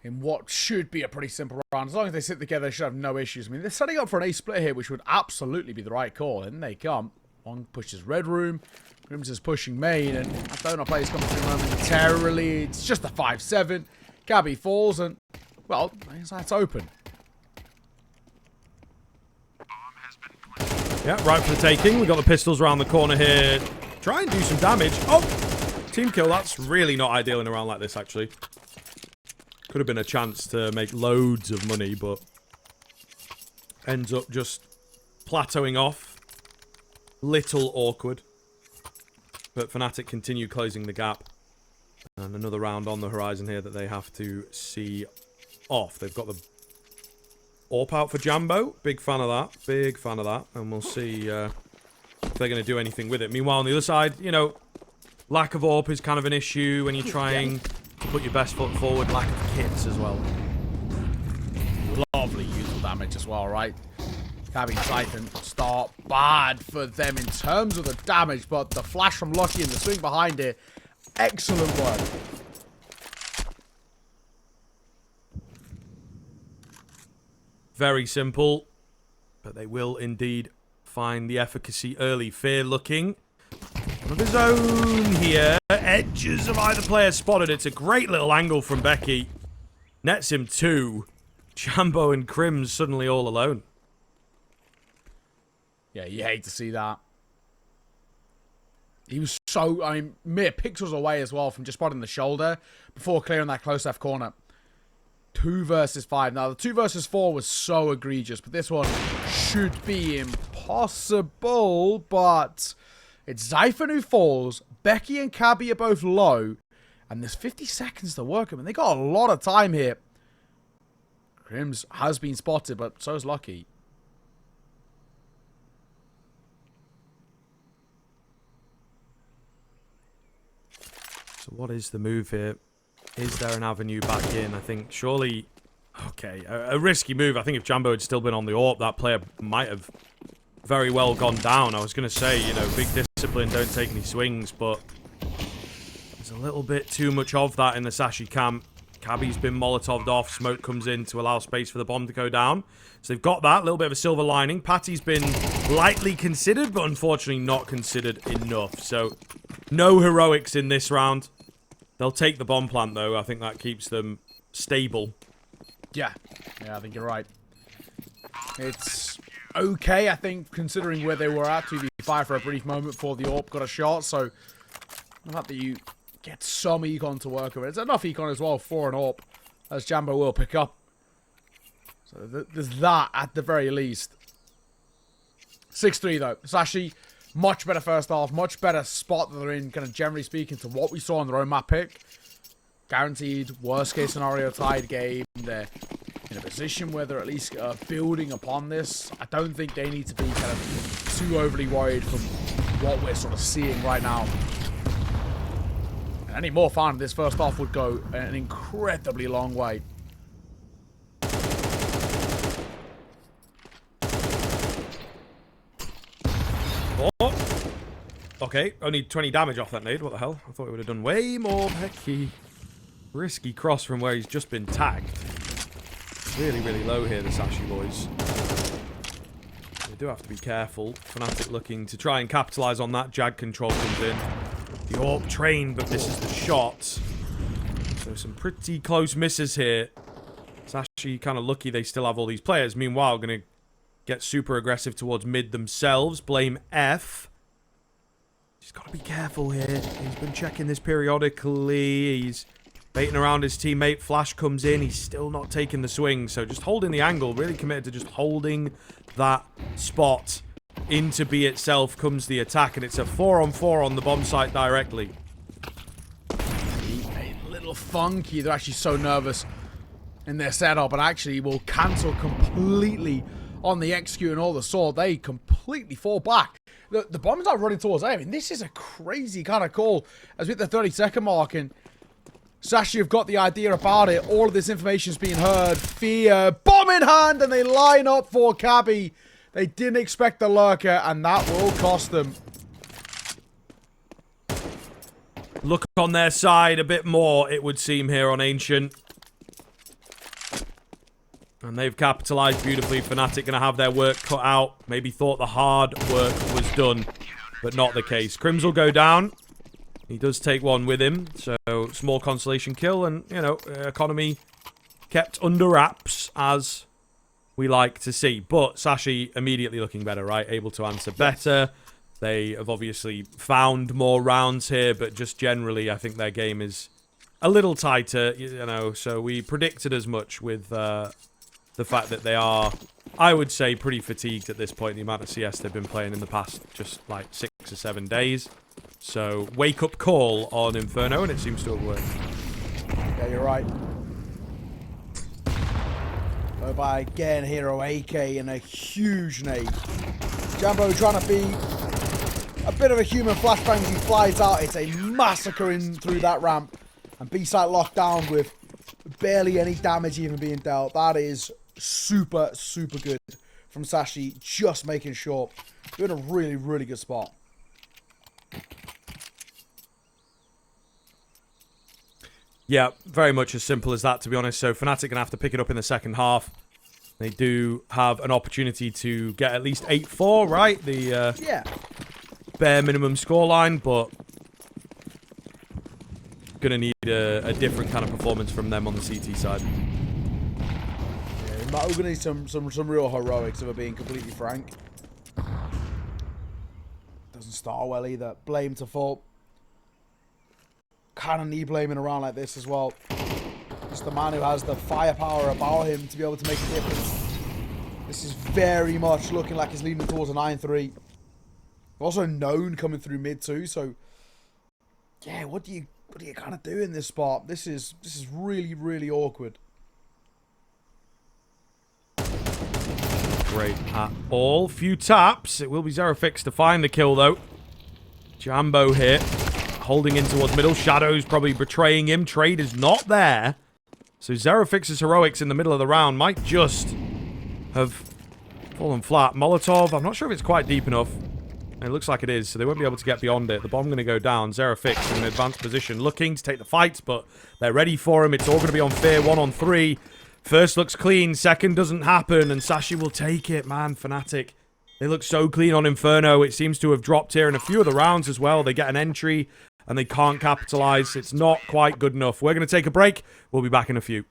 in what should be a pretty simple round. As long as they sit together, they should have no issues. I mean, they're setting up for an ace split here, which would absolutely be the right call. And they come. One pushes red room. Grims is pushing main, and I don't know players coming through momentarily. It's just a 5-7. Cabbi falls, and, well, that's open. Yeah, right for the taking. We've got the pistols around the corner here. Try and do some damage. Oh, team kill. That's really not ideal in a round like this, actually. Could have been a chance to make loads of money, but ends up just plateauing off. Little awkward. But fnatic continue closing the gap. And another round on the horizon here that they have to see off. They've got the AWP out for Jambo. Big fan of that. Big fan of that. And we'll see if they're going to do anything with it. Meanwhile, on the other side, you know, lack of AWP is kind of an issue when you're trying to put your best foot forward. Lack of kits as well. Lovely useful damage as well, right? Cabbi Siphon start bad for them in terms of the damage, but the flash from Lucky and the swing behind it, excellent work. Very simple, but they will indeed find the efficacy early. Fear looking of his own here. Edges of either player spotted. It's a great little angle from Becky. Nets him 2. Jambo and Crims suddenly all alone. Yeah, you hate to see that. He was so, I mean, mere pixels away as well from just spotting the shoulder before clearing that close left corner. 2 versus 5. Now, the 2 versus 4 was so egregious, but this one should be impossible. But it's Zyphon who falls. Becky and Cabbi are both low. And there's 50 seconds to work. I mean, they got a lot of time here. Crims has been spotted, but so is Lucky. So what is the move here? Is there an avenue back in? I think surely... Okay, a risky move. I think if Jambo had still been on the AWP, that player might have very well gone down. I was going to say, you know, big discipline, don't take any swings, but there's a little bit too much of that in the Sashi camp. Cabbi's been Molotov'd off. Smoke comes in to allow space for the bomb to go down. So they've got that. A little bit of a silver lining. Patty's been lightly considered, but unfortunately not considered enough. So no heroics in this round. They'll take the bomb plant, though. I think that keeps them stable. Yeah, I think you're right. It's okay, I think, considering where they were at. 2v5 for a brief moment before the AWP got a shot. So the fact that you get some econ to work with it. It's enough econ as well for an AWP, as Jambo will pick up. So there's that at the very least. 6-3 though. Sashi, much better first half, much better spot that they're in, kind of generally speaking, to what we saw on their own map pick. Guaranteed, worst case scenario, tied game. They're in a position where they're at least building upon this. I don't think they need to be kind of too overly worried from what we're sort of seeing right now. And any more fun, this first half would go an incredibly long way. Oh. Okay, only 20 damage off that nade. What the hell? I thought it would have done way more. Becky. Risky cross from where he's just been tagged. Really, really low here, the Sashi boys. They do have to be careful. fnatic looking to try and capitalise on that. Jag control comes in. The AWP trained, but misses the shot. So some pretty close misses here. Sashi kind of lucky they still have all these players. Meanwhile, going to get super aggressive towards mid themselves. Blame F. He's got to be careful here. He's been checking this periodically. He's baiting around his teammate. Flash comes in. He's still not taking the swing. So just holding the angle. Really committed to just holding that spot. Into B itself comes the attack. And it's a 4-on-4 on the bomb site directly. A little funky. They're actually so nervous in their setup. And actually will cancel completely on the execute and all the sword. They completely fall back. The bombs are running towards A. I mean, this is a crazy kind of call. As with the 30-second mark, and Sashi have got the idea about it. All of this information's being heard. Fear. Bomb in hand, and they line up for Cabbi. They didn't expect the lurker, and that will cost them. Look on their side a bit more, it would seem, here on Ancient. And they've capitalised beautifully. fnatic going to have their work cut out. Maybe thought the hard work was done, but not the case. Crims will go down. He does take one with him, so small consolation kill. And, you know, economy kept under wraps, as we like to see. But Sashi immediately looking better, right? Able to answer better. They have obviously found more rounds here, but just generally, I think their game is a little tighter, you know. So we predicted as much with the fact that they are, I would say, pretty fatigued at this point. The amount of CS they've been playing in the past just like 6 or 7 days. So wake-up call on Inferno, and it seems to have worked. Yeah, you're right. Go by again, Hero AK in a huge nade. Jambo trying to be a bit of a human flashbang as he flies out. It's a massacre in through that ramp. And B-site locked down with barely any damage even being dealt. That is super, super good from Sashi. Just making sure you're in a really, really good spot. Yeah, very much as simple as that, to be honest. So fnatic going to have to pick it up in the second half. They do have an opportunity to get at least 8-4, right? The yeah, bare minimum scoreline, but going to need a different kind of performance from them on the CT side. Yeah, we're going to need some real heroics, if we're being completely frank. Doesn't start well either. Blame to fault. Kind of need blaming around like this as well. Just the man who has the firepower about him to be able to make a difference. This is very much looking like it's leading towards a 9-3. Also known coming through mid too, so yeah, what do you kind of do in this spot? This is really, really awkward. Great at all. Few taps. It will be Zerofix to find the kill though. Jambo here, holding in towards middle. Shadow's probably betraying him. Trade is not there. So Zerofix's heroics in the middle of the round might just have fallen flat. Molotov, I'm not sure if it's quite deep enough. It looks like it is, so they won't be able to get beyond it. The bomb going to go down. Zerofix in an advanced position, looking to take the fights, but they're ready for him. It's all going to be on Fear, 1-on-3. First looks clean, second doesn't happen, and Sashi will take it. Man, fnatic, they look so clean on Inferno. It seems to have dropped here in a few of the rounds as well. They get an entry, and they can't capitalize. It's not quite good enough. We're going to take a break. We'll be back in a few.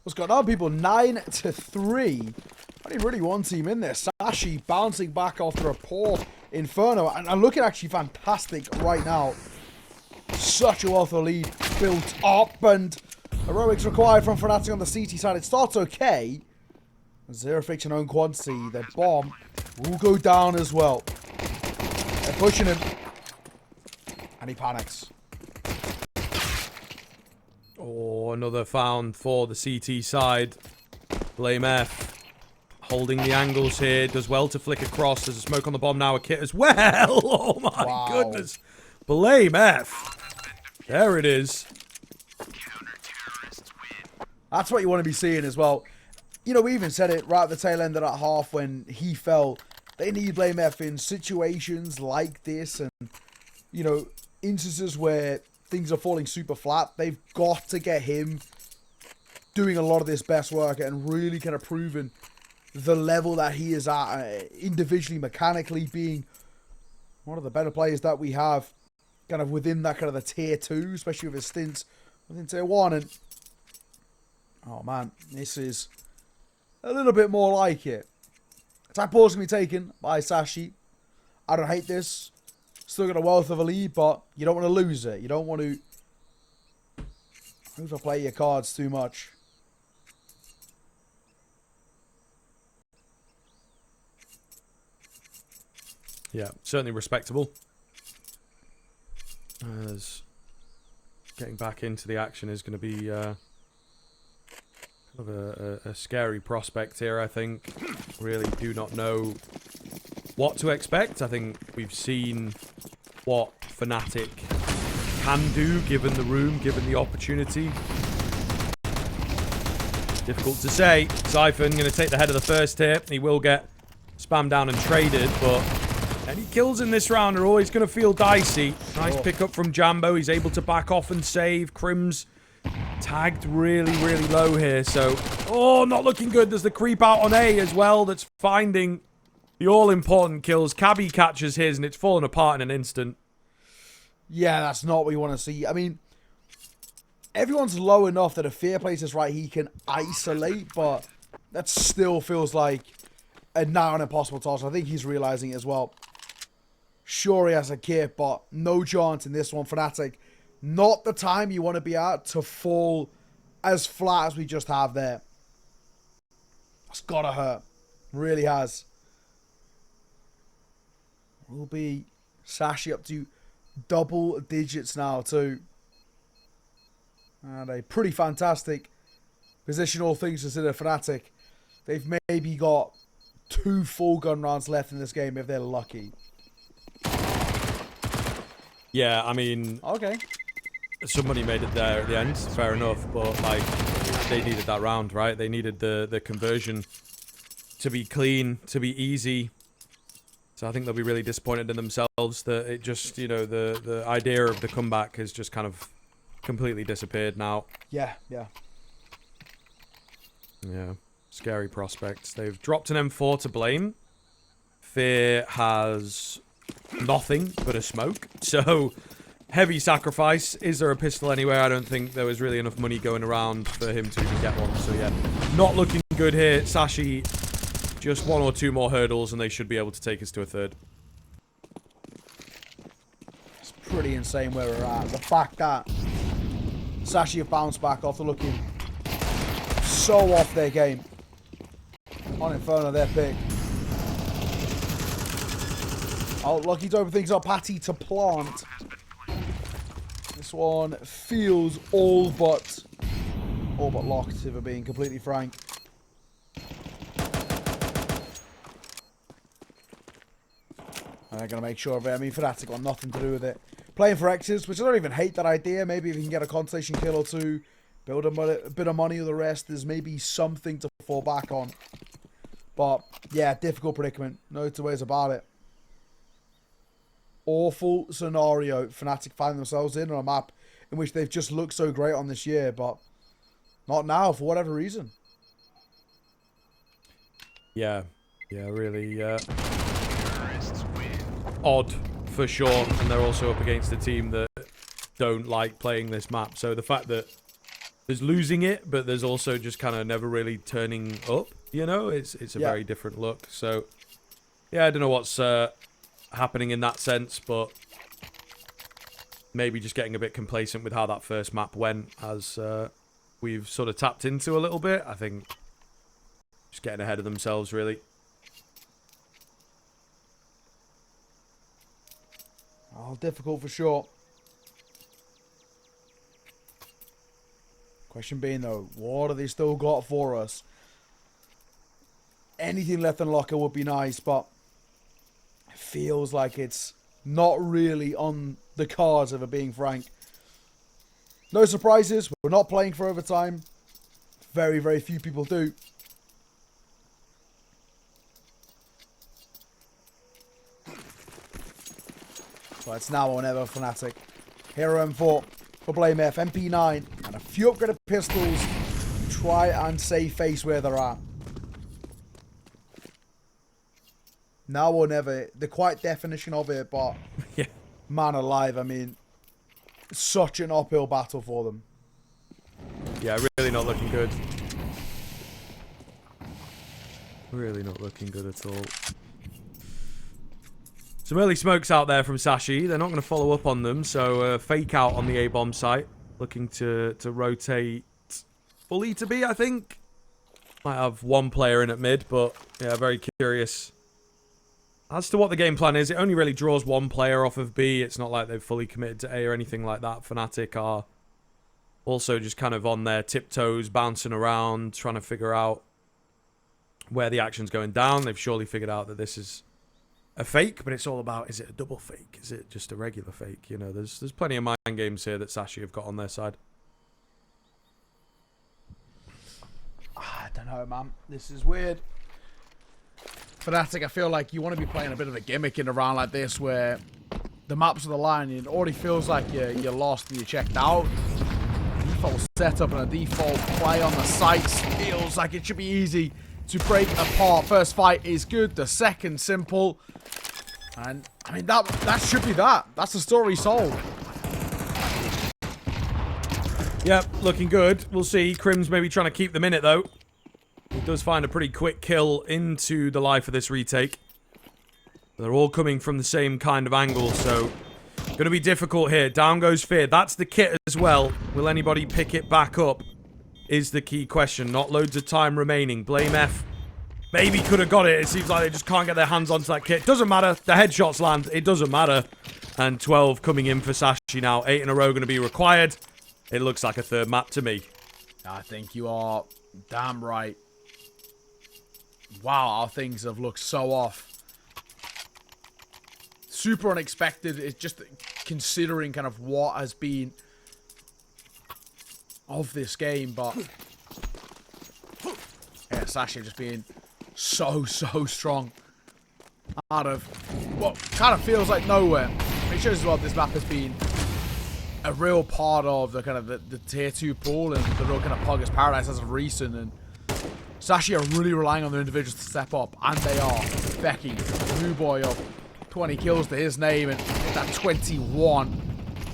What's going on, people? 9-3. Only really one team in there. Sashi bouncing back after a poor Inferno. And looking actually fantastic right now. Such a wealth of lead built up. And heroics required from fnatic on the CT side. It starts okay. Zerofix in own quantity. Their bomb will go down as well. They're pushing him. And he panics. Oh, another found for the CT side. Blame F. Holding the angles here. Does well to flick across. There's a smoke on the bomb now. A kit as well. Oh my goodness. Blame F. There it is. That's what you want to be seeing as well. You know, we even said it right at the tail end of that half when he fell. They need Blame F in situations like this and, you know, instances where things are falling super flat. They've got to get him doing a lot of this best work and really kind of proving the level that he is at individually, mechanically, being one of the better players that we have kind of within that kind of the tier 2, especially with his stints within tier 1. And oh man, this is a little bit more like it. Attack ball's going to be taken by Sashi. I don't hate this. Still got a wealth of a lead, but you don't want to lose it. You don't want to overplay your cards too much. Yeah, certainly respectable. As getting back into the action is going to be kind of a scary prospect here, I think. Really do not know what to expect. I think we've seen what fnatic can do, given the room, given the opportunity. Difficult to say. Siphon going to take the head of the first here. He will get spammed down and traded, but any kills in this round are always going to feel dicey. Nice pickup from Jambo. He's able to back off and save. Crim's tagged really, really low here. So, oh, not looking good. There's the creep out on A as well that's finding the all-important kills. Cabbi catches his, and it's fallen apart in an instant. Yeah, that's not what you want to see. I mean, everyone's low enough that if Fear plays this right, he can isolate, but that still feels like a now an impossible task. I think he's realizing it as well. Sure, he has a kit, but no chance in this one. fnatic, not the time you want to be at to fall as flat as we just have there. It's gotta hurt. Really has. Will be Sashi up to double digits now too. And a pretty fantastic position, all things considered. fnatic, they've maybe got 2 full gun rounds left in this game if they're lucky. Yeah, I mean, okay, somebody made it there at the end, fair enough, but like they needed that round, right? They needed the conversion to be clean, to be easy. So I think they'll be really disappointed in themselves that it just, you know, the idea of the comeback has just kind of completely disappeared now. Yeah. Yeah. Scary prospects. They've dropped an M4 to blame. Fear has nothing but a smoke. So, heavy sacrifice. Is there a pistol anywhere? I don't think there was really enough money going around for him to even get one. So, yeah, not looking good here. Sashi, just 1 or 2 more hurdles and they should be able to take us to a third. It's pretty insane where we're at. The fact that Sashi have bounced back after looking so off their game on Inferno, their pick. Oh, lucky to open things up. Patty to plant. This one feels all but locked, if we're being completely frank. I'm going to make sure of it. I mean, fnatic got nothing to do with it. Playing for X's, which I don't even hate that idea. Maybe if you can get a constellation kill or 2, build a bit of money with the rest, there's maybe something to fall back on. But, yeah, difficult predicament. No 2 ways about it. Awful scenario fnatic find themselves in on a map in which they've just looked so great on this year, but not now for whatever reason. Yeah, really odd for sure, and they're also up against a team that don't like playing this map. So the fact that there's losing it, but there's also just kind of never really turning up, you know, it's a very different look. So yeah, I don't know what's happening in that sense, but maybe just getting a bit complacent with how that first map went, as we've sort of tapped into a little bit. I think just getting ahead of themselves, really. Oh, difficult for sure. Question being though, what have they still got for us? anything left in the locker would be nice, but it feels like it's not really on the cards, if we're being frank. No surprises. We're not playing for overtime. Very, very few people do. So it's now or never, fnatic. Hero M4 for Blame F, MP9, and a few upgraded pistols to try and save face where they're at. Now or never, the quiet definition of it, but yeah, man alive, I mean, such an uphill battle for them. Yeah, really not looking good. Really not looking good at all. Some early smokes out there from Sashi. They're not going to follow up on them, so fake out on the A-bomb site. Looking to rotate fully to B, I think. Might have one player in at mid, but yeah, very curious as to what the game plan is. It only really draws one player off of B. It's not like they've fully committed to A or anything like that. fnatic are also just kind of on their tiptoes, bouncing around, trying to figure out where the action's going down. They've surely figured out that this is a fake, but it's all about, is it a double fake? Is it just a regular fake? You know, there's plenty of mind games here that Sashi have got on their side. I don't know, man. This is weird. fnatic, I feel like you want to be playing a bit of a gimmick in a round like this where the maps are the line and it already feels like you're lost and you're checked out. Default setup and a default play on the sites feels like it should be easy to break apart. First fight is good, the second simple. And, I mean, that should be that. That's the story sold. Yep, looking good. We'll see. Crim's maybe trying to keep them in it, though. He does find a pretty quick kill into the life of this retake. They're all coming from the same kind of angle, so going to be difficult here. Down goes Fear. That's the kit as well. Will anybody pick it back up? Is the key question. Not loads of time remaining. Blame F. Maybe could have got it. It seems like they just can't get their hands onto that kit. Doesn't matter. The headshots land. It doesn't matter. And 12 coming in for Sashi now. 8 in a row going to be required. It looks like a third map to me. I think you are damn right. Wow, our things have looked so off. Super unexpected. It's just considering kind of what has been of this game, but yeah, Sashi just being so strong out of what kind of feels like nowhere. It shows as well this map has been a real part of the kind of the tier 2 pool and the real kind of Poggers paradise as of recent, and Sashi are really relying on their individuals to step up, and they are. Becky, new boy up, 20 kills to his name, and that 21.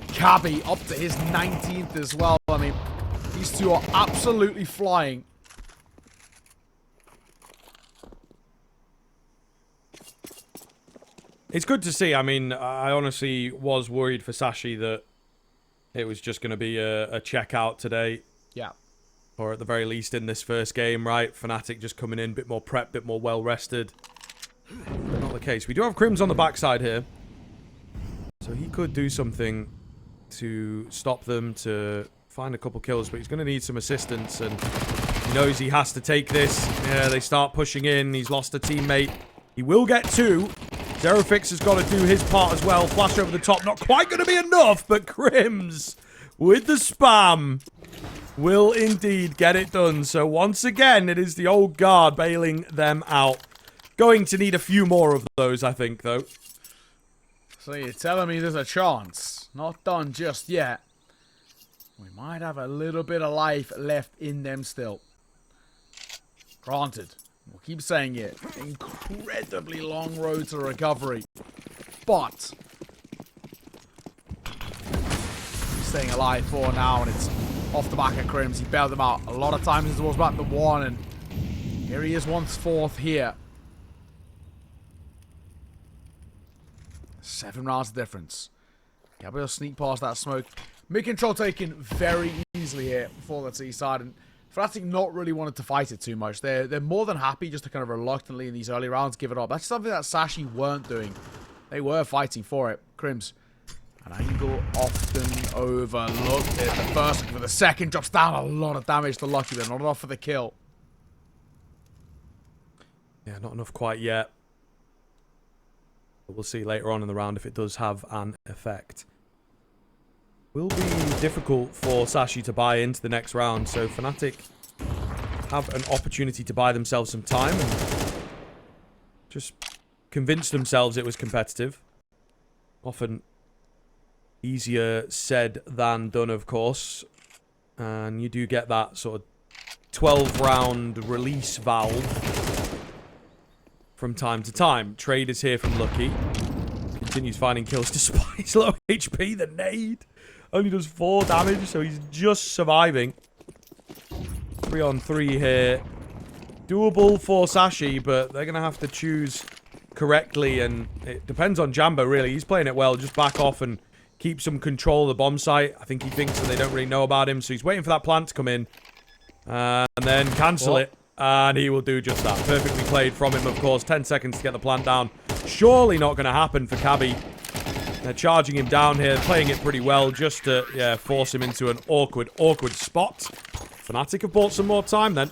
Cabbi up to his 19th as well. I mean, these two are absolutely flying. It's good to see. I mean, I honestly was worried for Sashi that it was just going to be a checkout today. Yeah. Or at the very least in this first game, right? fnatic just coming in, a bit more prep, bit more well-rested. But not the case. We do have Crims on the backside here. So he could do something to stop them, to find a couple kills, but he's going to need some assistance, and he knows he has to take this. Yeah, they start pushing in. He's lost a teammate. He will get 2. Zerofix has got to do his part as well. Flash over the top. Not quite going to be enough, but Crims with the spam will indeed get it done. So once again, it is the old guard bailing them out. Going to need a few more of those, I think, though. So you're telling me there's a chance? Not done just yet. We might have a little bit of life left in them still. Granted, we'll keep saying it. Incredibly long road to recovery. But he's staying alive for now, and it's off the back of Crims. He bailed them out a lot of times towards back to 1, and here he is once fourth here. 7 rounds of difference. Cabbi will sneak past that smoke. Mid-control taken very easily here for the T side, and fnatic not really wanted to fight it too much. They're more than happy just to kind of reluctantly in these early rounds give it up. That's something that Sashi weren't doing. They were fighting for it. Crims, an angle often overlooked. It the first, for the second drops down a lot of damage to Lucky, but not enough for the kill. Yeah, not enough quite yet. But we'll see later on in the round if it does have an effect. Will be difficult for Sashi to buy into the next round, so fnatic have an opportunity to buy themselves some time and just convince themselves it was competitive. Often easier said than done, of course. And you do get that sort of 12-round release valve from time to time. Trade is here from Lucky. Continues finding kills despite his low HP. The nade only does 4 damage, so he's just surviving. 3-on-3 here. Doable for Sashi, but they're going to have to choose correctly, and it depends on Jambo, really. He's playing it well. Just back off and keep some control of the bomb site. I think he thinks that they don't really know about him, so he's waiting for that plant to come in. And then cancel it. And he will do just that. Perfectly played from him, of course. 10 seconds to get the plant down. Surely not going to happen for Cabbi. They're charging him down here, playing it pretty well, just to, yeah, force him into an awkward spot. fnatic have bought some more time, then.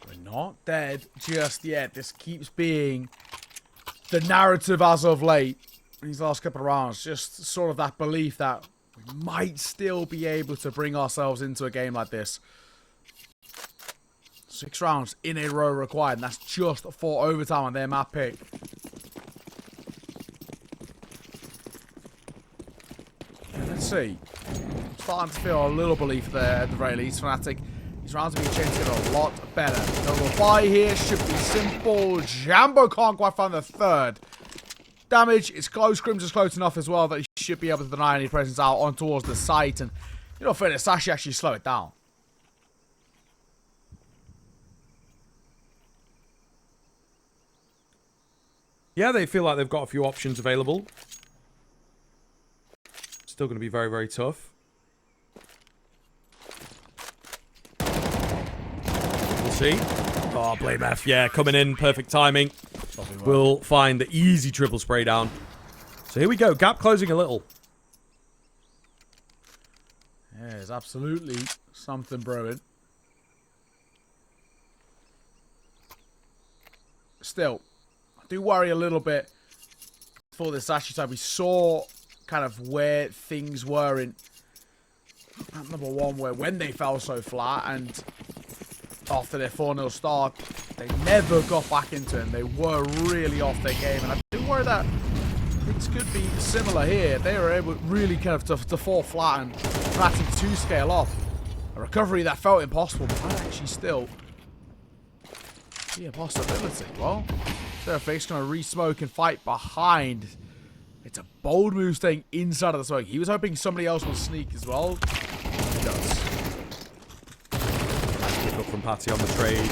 We're not dead just yet. This keeps being the narrative as of late. These last couple of rounds, just sort of that belief that we might still be able to bring ourselves into a game like this. 6 rounds in a row required, and that's just for overtime on their map pick. And let's see. I'm starting to feel a little belief there at the very least. fnatic, these rounds are being changed to get a lot better. Double buy here should be simple. Jambo can't quite find the third. Damage is close. Scrims is close enough as well that he should be able to deny any presence out on towards the site. And, you know, fairness, Sashi actually slow it down. Yeah, they feel like they've got a few options available. Still going to be very, very tough. We'll see. Oh, blame F. Yeah, coming in. Perfect timing. We'll find the easy triple spray down. So here we go. Gap closing a little. Yeah, there's absolutely something brewing. Still, I do worry a little bit for this Sashi side. We saw kind of where things were in at number 1, where when they fell so flat and after their 4-0 start, they never got back into it, and they were really off their game. And I do worry that things could be similar here. They were able really kind of to fall flat and fnatic to scale off. A recovery that felt impossible, but might actually still be a possibility. Well, Seraphic's going to re-smoke and fight behind. It's a bold move staying inside of the smoke. He was hoping somebody else will sneak as well. He does. Nice pick up from Patty on the trade.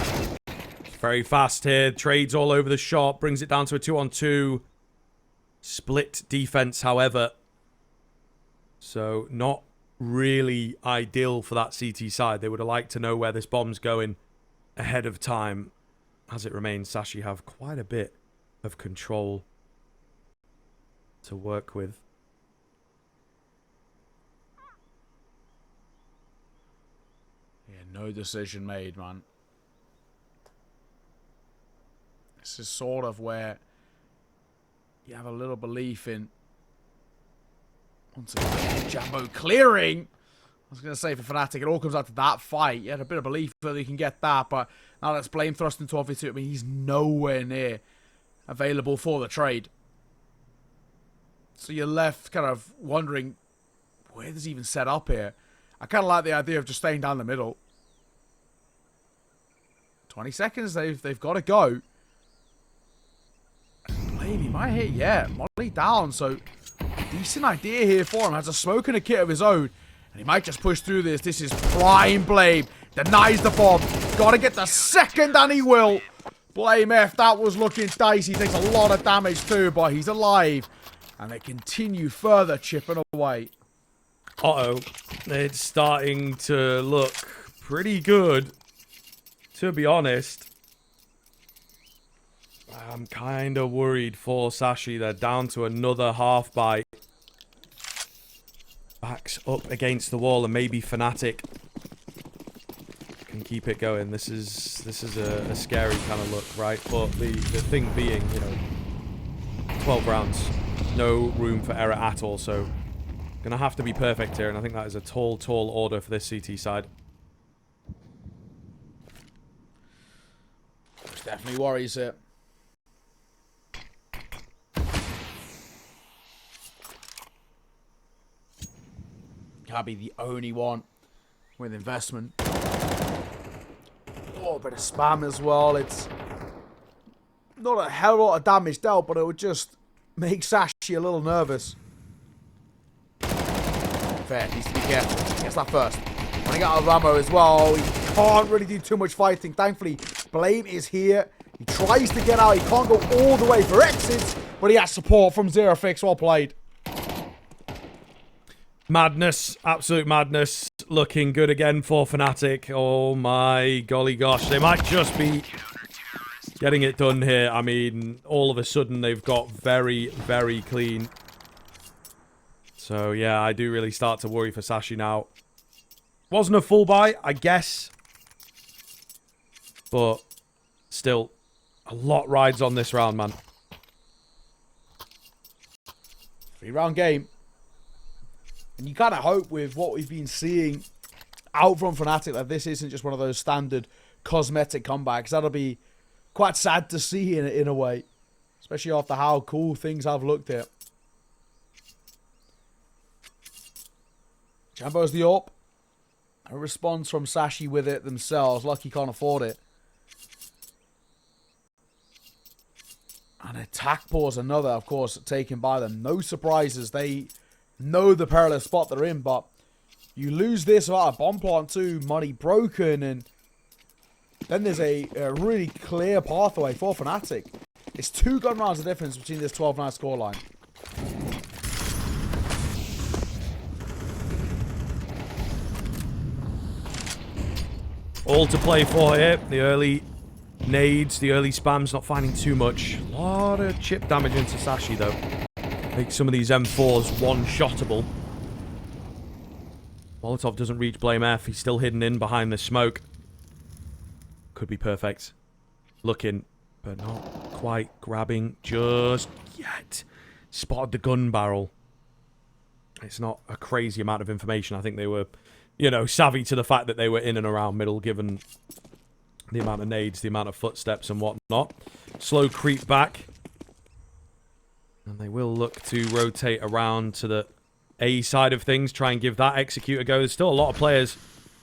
Very fast here. Trades all over the shop. Brings it down to a 2-on-2. Split defense, however. So not really ideal for that CT side. They would have liked to know where this bomb's going ahead of time. As it remains, Sashi have quite a bit of control to work with. Yeah, no decision made, man. This is sort of where you have a little belief in. Once again, Jambo clearing. I was going to say for fnatic, it all comes out to that fight. You had a bit of belief that he can get that, but now that's blame thrust into obviously. I mean, he's nowhere near available for the trade. So you're left kind of wondering, where does he even set up here? I kind of like the idea of just staying down the middle. 20 seconds, they've got to go. Blame, he might hit, yeah, Molly down, so decent idea here for him. Has a smoke and a kit of his own, and he might just push through this. This is prime Blame. Denies the bomb. Got to get the second, and he will. Blame F, that was looking dicey. He takes a lot of damage too, but he's alive. And they continue further chipping away. Uh-oh. It's starting to look pretty good, to be honest. I'm kind of worried for Sashi. They're down to another half bite. Backs up against the wall, and maybe fnatic and keep it going. This is a scary kind of look, right? But the thing being, you know, 12 rounds, no room for error at all. So gonna have to be perfect here, and I think that is a tall order for this CT side. Which definitely worries it. Cabbi the only one with investment. Oh, a bit of spam as well. It's not a hell of a lot of damage dealt, but it would just make Sashi a little nervous. Fair, needs to be careful. Gets that first. Running out of ammo as well. He can't really do too much fighting. Thankfully, Blame is here. He tries to get out. He can't go all the way for exits, but he has support from Zerofix. Well played. Madness, absolute madness. Looking good again for fnatic. Oh my golly gosh. They might just be getting it done here. I mean, all of a sudden they've got very, very clean. So yeah, I do really start to worry for Sashi now. Wasn't a full buy, I guess. But still, a lot rides on this round, man. 3-round game. And you kind of hope with what we've been seeing out from fnatic that this isn't just one of those standard cosmetic comebacks. That'll be quite sad to see in a way. Especially after how cool things have looked here. Jambo's the AWP. A response from Sashi with it themselves. Lucky can't afford it. An attack pause, another, of course, taken by them. No surprises. They know the perilous spot they're in, but you lose this without a bomb plant too. Money broken, and then there's a really clear pathway for fnatic. It's 2 gun rounds of difference between this 12-9 scoreline. All to play for here. The early nades, the early spams, not finding too much. A lot of chip damage into Sashi, though. Make some of these M4s one-shottable. Molotov doesn't reach Blame F. He's still hidden in behind the smoke. Could be perfect. Looking, but not quite grabbing just yet. Spotted the gun barrel. It's not a crazy amount of information. I think they were, you know, savvy to the fact that they were in and around middle, given the amount of nades, the amount of footsteps and whatnot. Slow creep back. And they will look to rotate around to the A side of things, try and give that execute a go. There's still a lot of players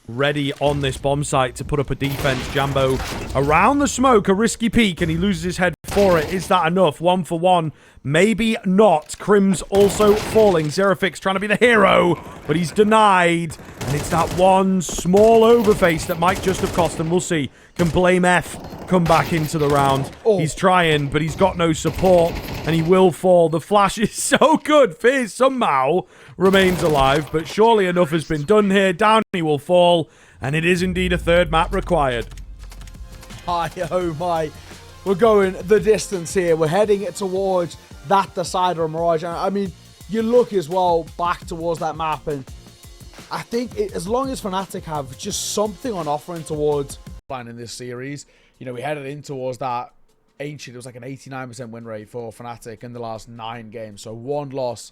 ready on this bomb site to put up a defense. Jambo around the smoke, a risky peek, and he loses his head for it. Is that enough? 1 for 1. Maybe not. Crim's also falling. Zerofix trying to be the hero, but he's denied. And it's that one small overface that might just have cost him. We'll see. Can Blame F come back into the round? Oh. He's trying, but he's got no support, and he will fall. The flash is so good. Fizz somehow remains alive, but surely enough has been done here. Down he will fall, and it is indeed a 3rd map required. Hi, oh my. We're going the distance here. We're heading towards that decider of Mirage. I mean, you look as well back towards that map, and I think as long as fnatic have just something on offering towards in this series, you know, we headed in towards that ancient, it was like an 89% win rate for fnatic in the last 9 games. So 1 loss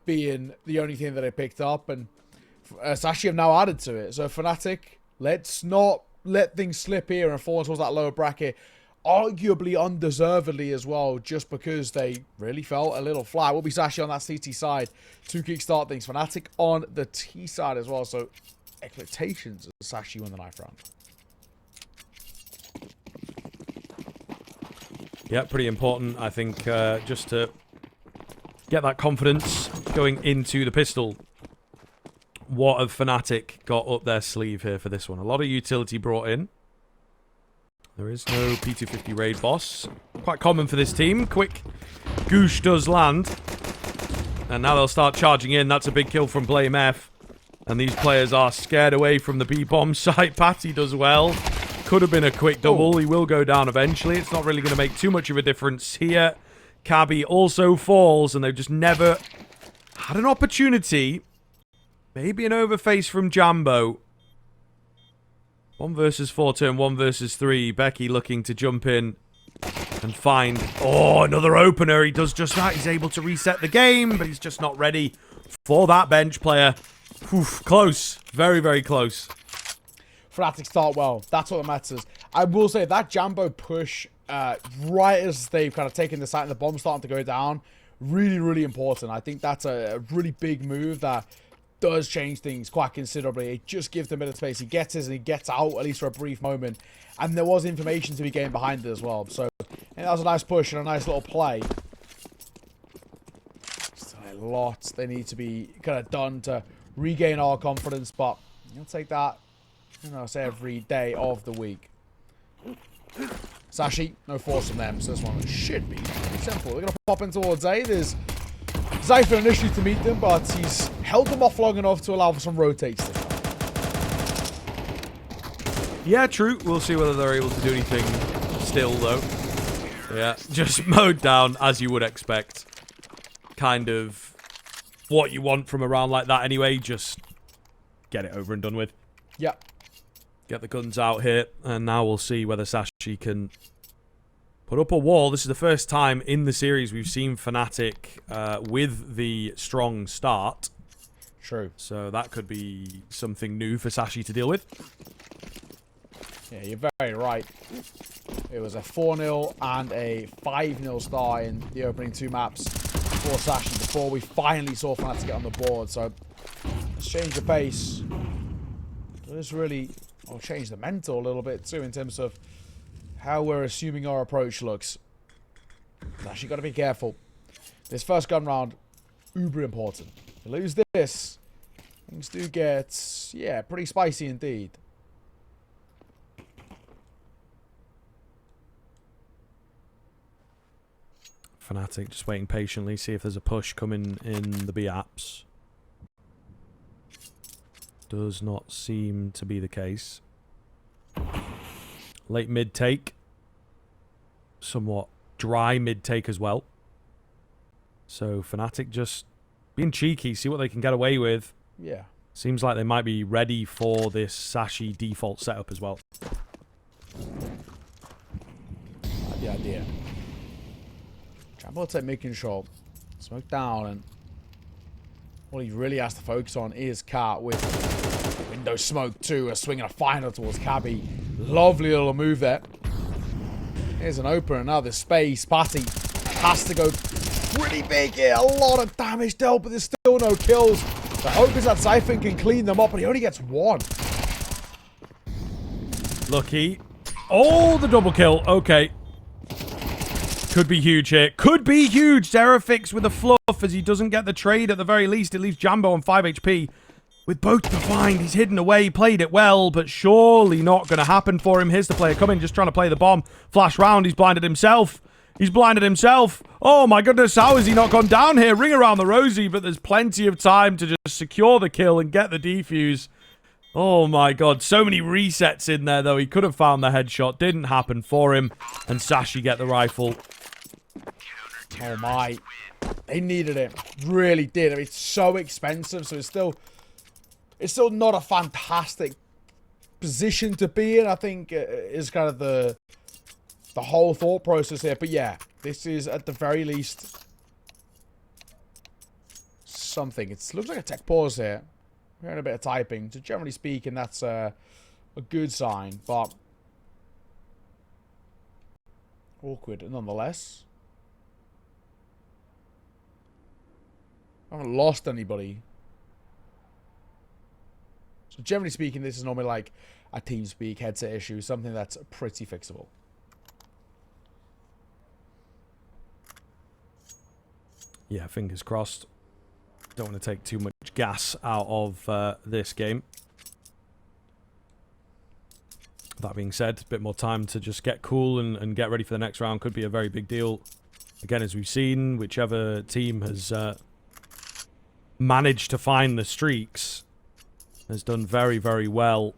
being the only thing that I picked up, and Sashi have now added to it. So fnatic, let's not let things slip here and fall towards that lower bracket. Arguably undeservedly as well, just because they really felt a little flat. Will be Sashi on that CT side to kickstart things. fnatic on the T side as well. So expectations of Sashi win the 9th round. Yeah, pretty important, I think, just to get that confidence going into the pistol. What have fnatic got up their sleeve here for this one? A lot of utility brought in. There is no P250 raid boss. Quite common for this team. Quick goosh does land. And now they'll start charging in. That's a big kill from Blame F. And these players are scared away from the B-bomb site. Patty does well. Could have been a quick double. He will go down eventually. It's not really going to make too much of a difference here. Cabbi also falls, and they've just never had an opportunity. Maybe an overface from Jambo. 1 versus 4 turn, 1 versus 3. Becky looking to jump in and find... Oh, another opener. He does just that. He's able to reset the game, but he's just not ready for that bench player. Oof, close. Very, very close. fnatic start well. That's what matters. I will say that jambo push right as they've kind of taken the site and the bomb's starting to go down, really, really important. I think that's a really big move that does change things quite considerably. It just gives them a bit of space. He gets his and he gets out, at least for a brief moment. And there was information to be gained behind it as well. So that was a nice push and a nice little play. Still a lot they need to be kind of done to regain our confidence, but you'll take that, you know, say every day of the week. Sashi, no force from them, so this one should be simple. They're going to pop in towards A. There's Zypher initially to meet them, but he's held them off long enough to allow for some rotates to come. Yeah, true. We'll see whether they're able to do anything still, though. Yeah, just mowed down, as you would expect. Kind of what you want from a round like that anyway. Just get it over and done with. Yeah. Get the guns out here, and now we'll see whether Sashi can put up a wall. This is the first time in the series we've seen fnatic with the strong start. True. So that could be something new for Sashi to deal with. Yeah, you're very right. It was a 4-0 and a 5-0 start in the opening 2 maps for Sashi before we finally saw fnatic get on the board. So let's change the pace. Let's really change the mental a little bit too in terms of how we're assuming our approach looks. Actually, got to be careful. This first gun round, uber important. If you lose this, things do get, yeah, pretty spicy indeed. fnatic just waiting patiently, see if there's a push coming in the B apps. Does not seem to be the case. Late mid take. Somewhat dry mid take as well. So fnatic just being cheeky, see what they can get away with. Yeah. Seems like they might be ready for this Sashi default setup as well. Not the idea. Jambo take mid control. Smoke down, and what he really has to focus on is Cat with window smoke too. A swing and a final towards Cabbi. Lovely little move there. Here's an opener. Now there's space. Patty has to go pretty big here. A lot of damage dealt, but there's still no kills. The hope is that Zypher can clean them up, but he only gets 1. Lucky. Oh, the double kill. Okay. Could be huge here. Could be huge. Derafix with a fluff as he doesn't get the trade at the very least. It leaves Jambo on 5 HP. With both defined, he's hidden away, played it well, but surely not going to happen for him. Here's the player coming, just trying to play the bomb. Flash round, he's blinded himself. He's blinded himself. Oh my goodness, how has he not gone down here? Ring around the rosy, but there's plenty of time to just secure the kill and get the defuse. Oh my god, so many resets in there though. He could have found the headshot, didn't happen for him. And Sashi get the rifle. Oh my. They needed it. Really did. I mean, it's so expensive, so it's still not a fantastic position to be in, I think, is kind of the whole thought process here. But yeah, this is at the very least something. It looks like a tech pause here. We're hearing a bit of typing. So generally speaking, that's a good sign, but awkward nonetheless. I haven't lost anybody. So generally speaking, this is normally like a TeamSpeak headset issue, something that's pretty fixable. Yeah, fingers crossed. Don't want to take too much gas out of this game. That being said, a bit more time to just get cool and get ready for the next round could be a very big deal. Again, as we've seen, whichever team has managed to find the streaks has done very, very well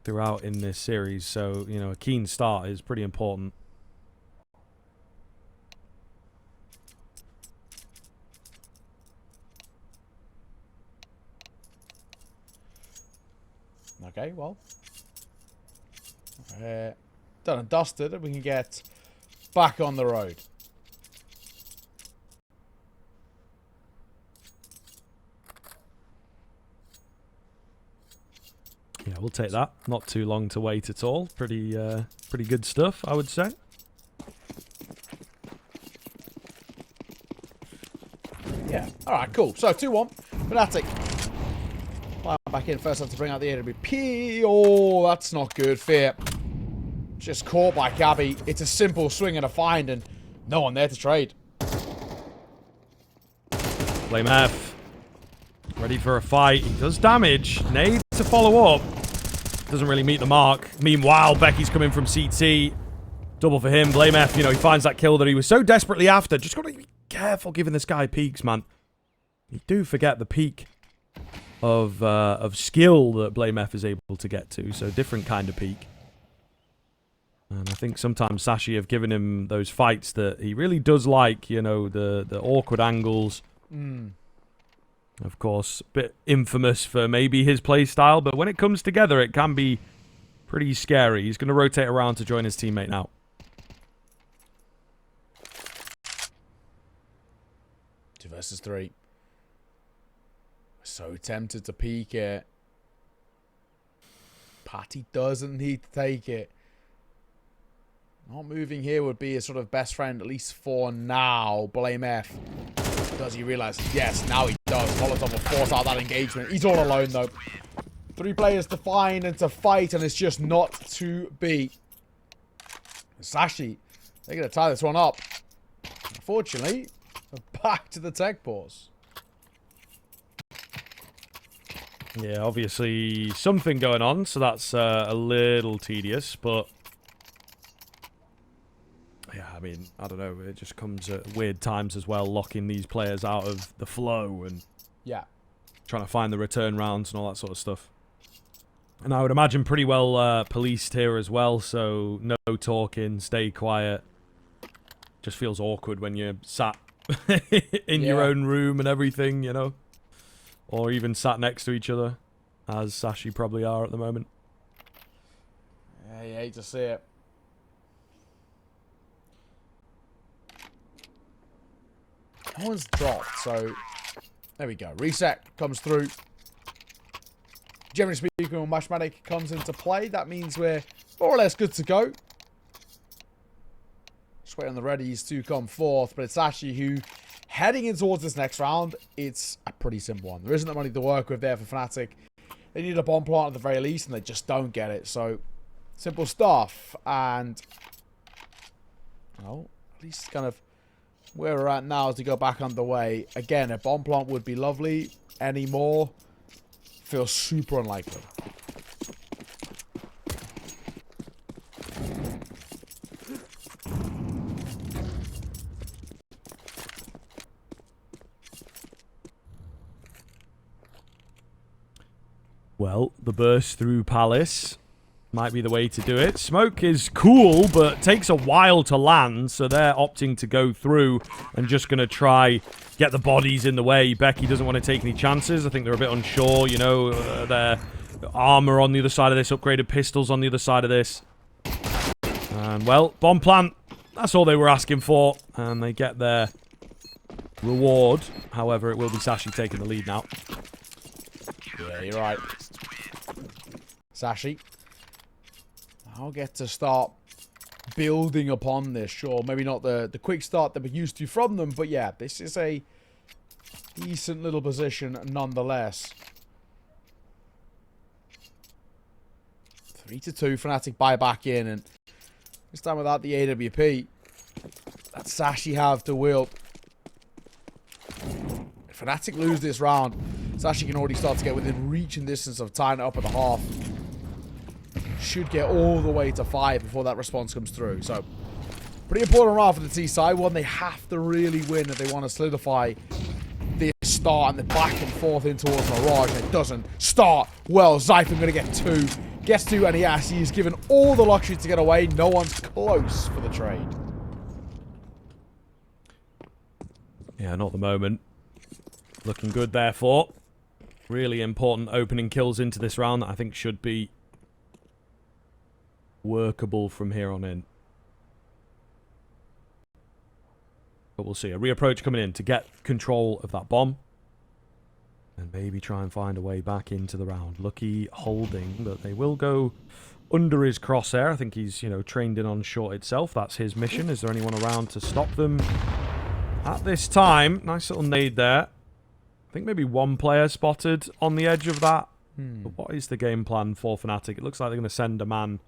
throughout in this series. So, you know, a keen start is pretty important. Okay, well. Done and dusted, and we can get back on the road. Yeah, we'll take that. Not too long to wait at all. Pretty good stuff, I would say. Yeah. All right, cool. So 2-1. fnatic. Back in first, have to bring out the AWP. Oh, that's not good. Fear. Just caught by Cabbi. It's a simple swing and a find, and no one there to trade. Flame F. Ready for a fight. He does damage. Nade to follow up. Doesn't really meet the mark. Meanwhile, Becky's coming from CT. Double for him. Blame F, you know, he finds that kill that he was so desperately after. Just got to be careful giving this guy peaks, man. You do forget the peak of skill that Blame F is able to get to. So different kind of peak. And I think sometimes Sashi have given him those fights that he really does like, you know, the awkward angles. Of course, a bit infamous for maybe his play style, but when it comes together, it can be pretty scary. He's going to rotate around to join his teammate now. Two versus three. So tempted to peek it. Patty doesn't need to take it. Not moving here would be his sort of best friend, at least for now. Blame F. Does he realize? Yes, now he does. Molotov will force out that engagement. He's all alone, though. 3 players to find and to fight, and it's just not to be. Sashi, they're going to tie this one up. Unfortunately, back to the tech pause. Yeah, obviously something going on, so that's a little tedious, but yeah, I mean, I don't know, it just comes at weird times as well, locking these players out of the flow and yeah, trying to find the return rounds and all that sort of stuff. And I would imagine pretty well policed here as well, so no talking, stay quiet. Just feels awkward when you're sat in your own room and everything, you know? Or even sat next to each other, as Sashi probably are at the moment. Yeah, you hate to see it. No one's dropped, so there we go. Reset comes through. Generally speaking, when Matchmatic comes into play, that means we're more or less good to go. Just wait on the readies to come forth, but it's Sashi who, heading in towards this next round, it's a pretty simple one. There isn't that money to work with there for fnatic. They need a bomb plant at the very least, and they just don't get it. So, simple stuff. And, well, at least kind of where we're at now is to go back underway. Again, a bomb plant would be lovely. Any more feels super unlikely. Well, the burst through Palace might be the way to do it. Smoke is cool, but takes a while to land, so they're opting to go through and just going to try get the bodies in the way. Becky doesn't want to take any chances. I think they're a bit unsure, you know, their armor on the other side of this, upgraded pistols on the other side of this. And, well, bomb plant, that's all they were asking for, and they get their reward. However, it will be Sashi taking the lead now. Yeah, you're right. Sashi, I'll get to start building upon this. Sure, maybe not the quick start that we're used to from them, but yeah, this is a decent little position nonetheless. 3-2, fnatic buy back in, and this time without the AWP that Sashi have to wield. If fnatic lose this round, Sashi can already start to get within reach and distance of tying it up at the half. Should get all the way to 5 before that response comes through. So, pretty important round for the T side. One they have to really win if they want to solidify this start and the back and forth in towards Mirage. And it doesn't start well. Zyphon going to get 2. Gets 2, and yes, he's given all the luxury to get away. No one's close for the trade. Yeah, not the moment. Looking good, therefore. Really important opening kills into this round that I think should be workable from here on in. But we'll see. A reapproach coming in to get control of that bomb. And maybe try and find a way back into the round. Lucky holding, but they will go under his crosshair. I think he's, you know, trained in on short itself. That's his mission. Is there anyone around to stop them at this time? Nice little nade there. I think maybe one player spotted on the edge of that. But what is the game plan for fnatic? It looks like they're going to send a man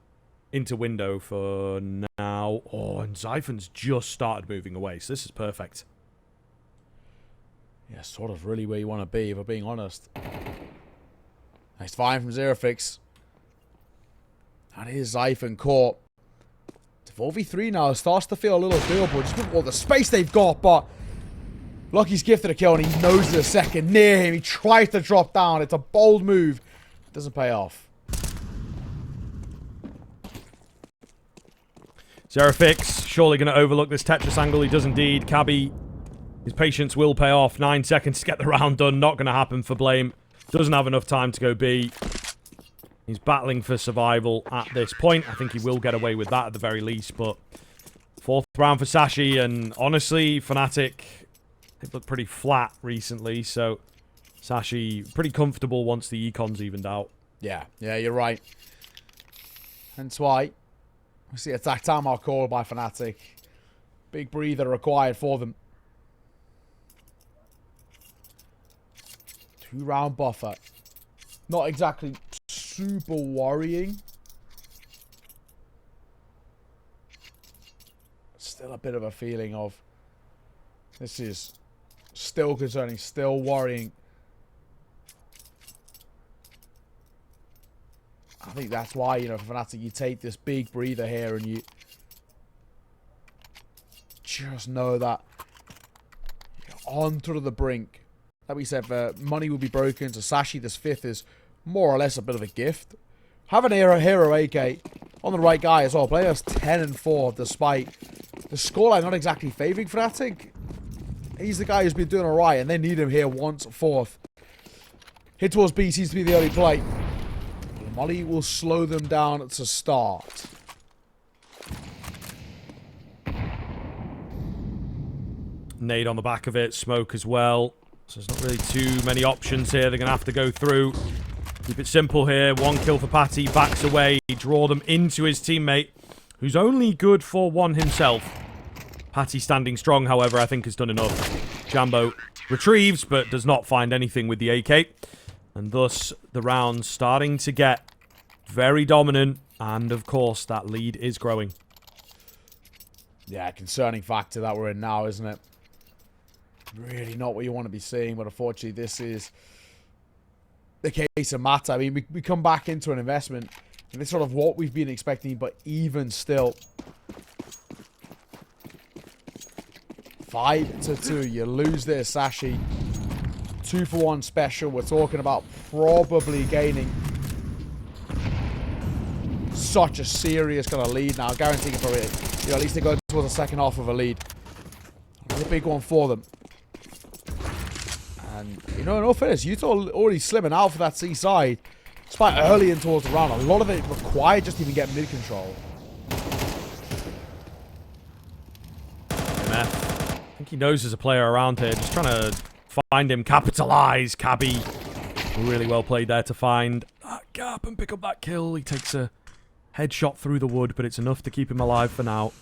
into window for now. Oh, and Xiphon's just started moving away, so this is perfect. Yeah, sort of really where you want to be, if we're being honest. Nice find from Xerofix. And here's Xiphon caught. It's 4v3 now. It starts to feel a little doable just with all the space they've got, but Lucky's gifted a kill and he knows there's a second near him. He tries to drop down. It's a bold move. Doesn't pay off. Xerofix surely going to overlook this Tetris angle. He does indeed. Cabbi, his patience will pay off. 9 seconds to get the round done. Not going to happen for Blame. Doesn't have enough time to go B. He's battling for survival at this point. I think he will get away with that at the very least. But 4th round for Sashi. And honestly, fnatic, they've looked pretty flat recently. So Sashi pretty comfortable once the econ's evened out. Yeah, you're right. Hence why we see attack time are called by fnatic. Big breather required for them. 2-round buffer. Not exactly super worrying. Still a bit of a feeling of this is still concerning, still worrying. I think that's why, you know, for fnatic, you take this big breather here and you just know that you're on to the brink. Like we said, money will be broken. So Sashi, this 5th, is more or less a bit of a gift. Have an hero AK on the right guy as well. Players 10 and 4, despite the scoreline not exactly favouring fnatic. He's the guy who's been doing alright, and they need him here once 4th. Hit towards B seems to be the early play. Molly will slow them down to start. Nade on the back of it. Smoke as well. So there's not really too many options here. They're going to have to go through. Keep it simple here. 1 kill for Patty. Backs away. Draw them into his teammate, who's only good for 1 himself. Patty standing strong, however, I think has done enough. Jambo retrieves, but does not find anything with the AK. And thus, the round's starting to get very dominant. And, of course, that lead is growing. Yeah, concerning factor that we're in now, isn't it? Really not what you want to be seeing, but unfortunately, this is the case of matter. I mean, we come back into an investment, and it's sort of what we've been expecting, but even still. 5-2. You lose this, Sashi. 2-for-1 special. We're talking about probably gaining such a serious kind of lead now. Guaranteeing for it. You know, at least they go towards the second half of a lead. A big one for them. And, you know, in all fairness, Utah already slimming out for that C side. Despite early in towards the round, a lot of it required just to even get mid control. MF. I think he knows there's a player around here. Just trying to find him. Capitalize. Cabbi. Really well played there to find that gap and pick up that kill. He takes a headshot through the wood, but it's enough to keep him alive for now.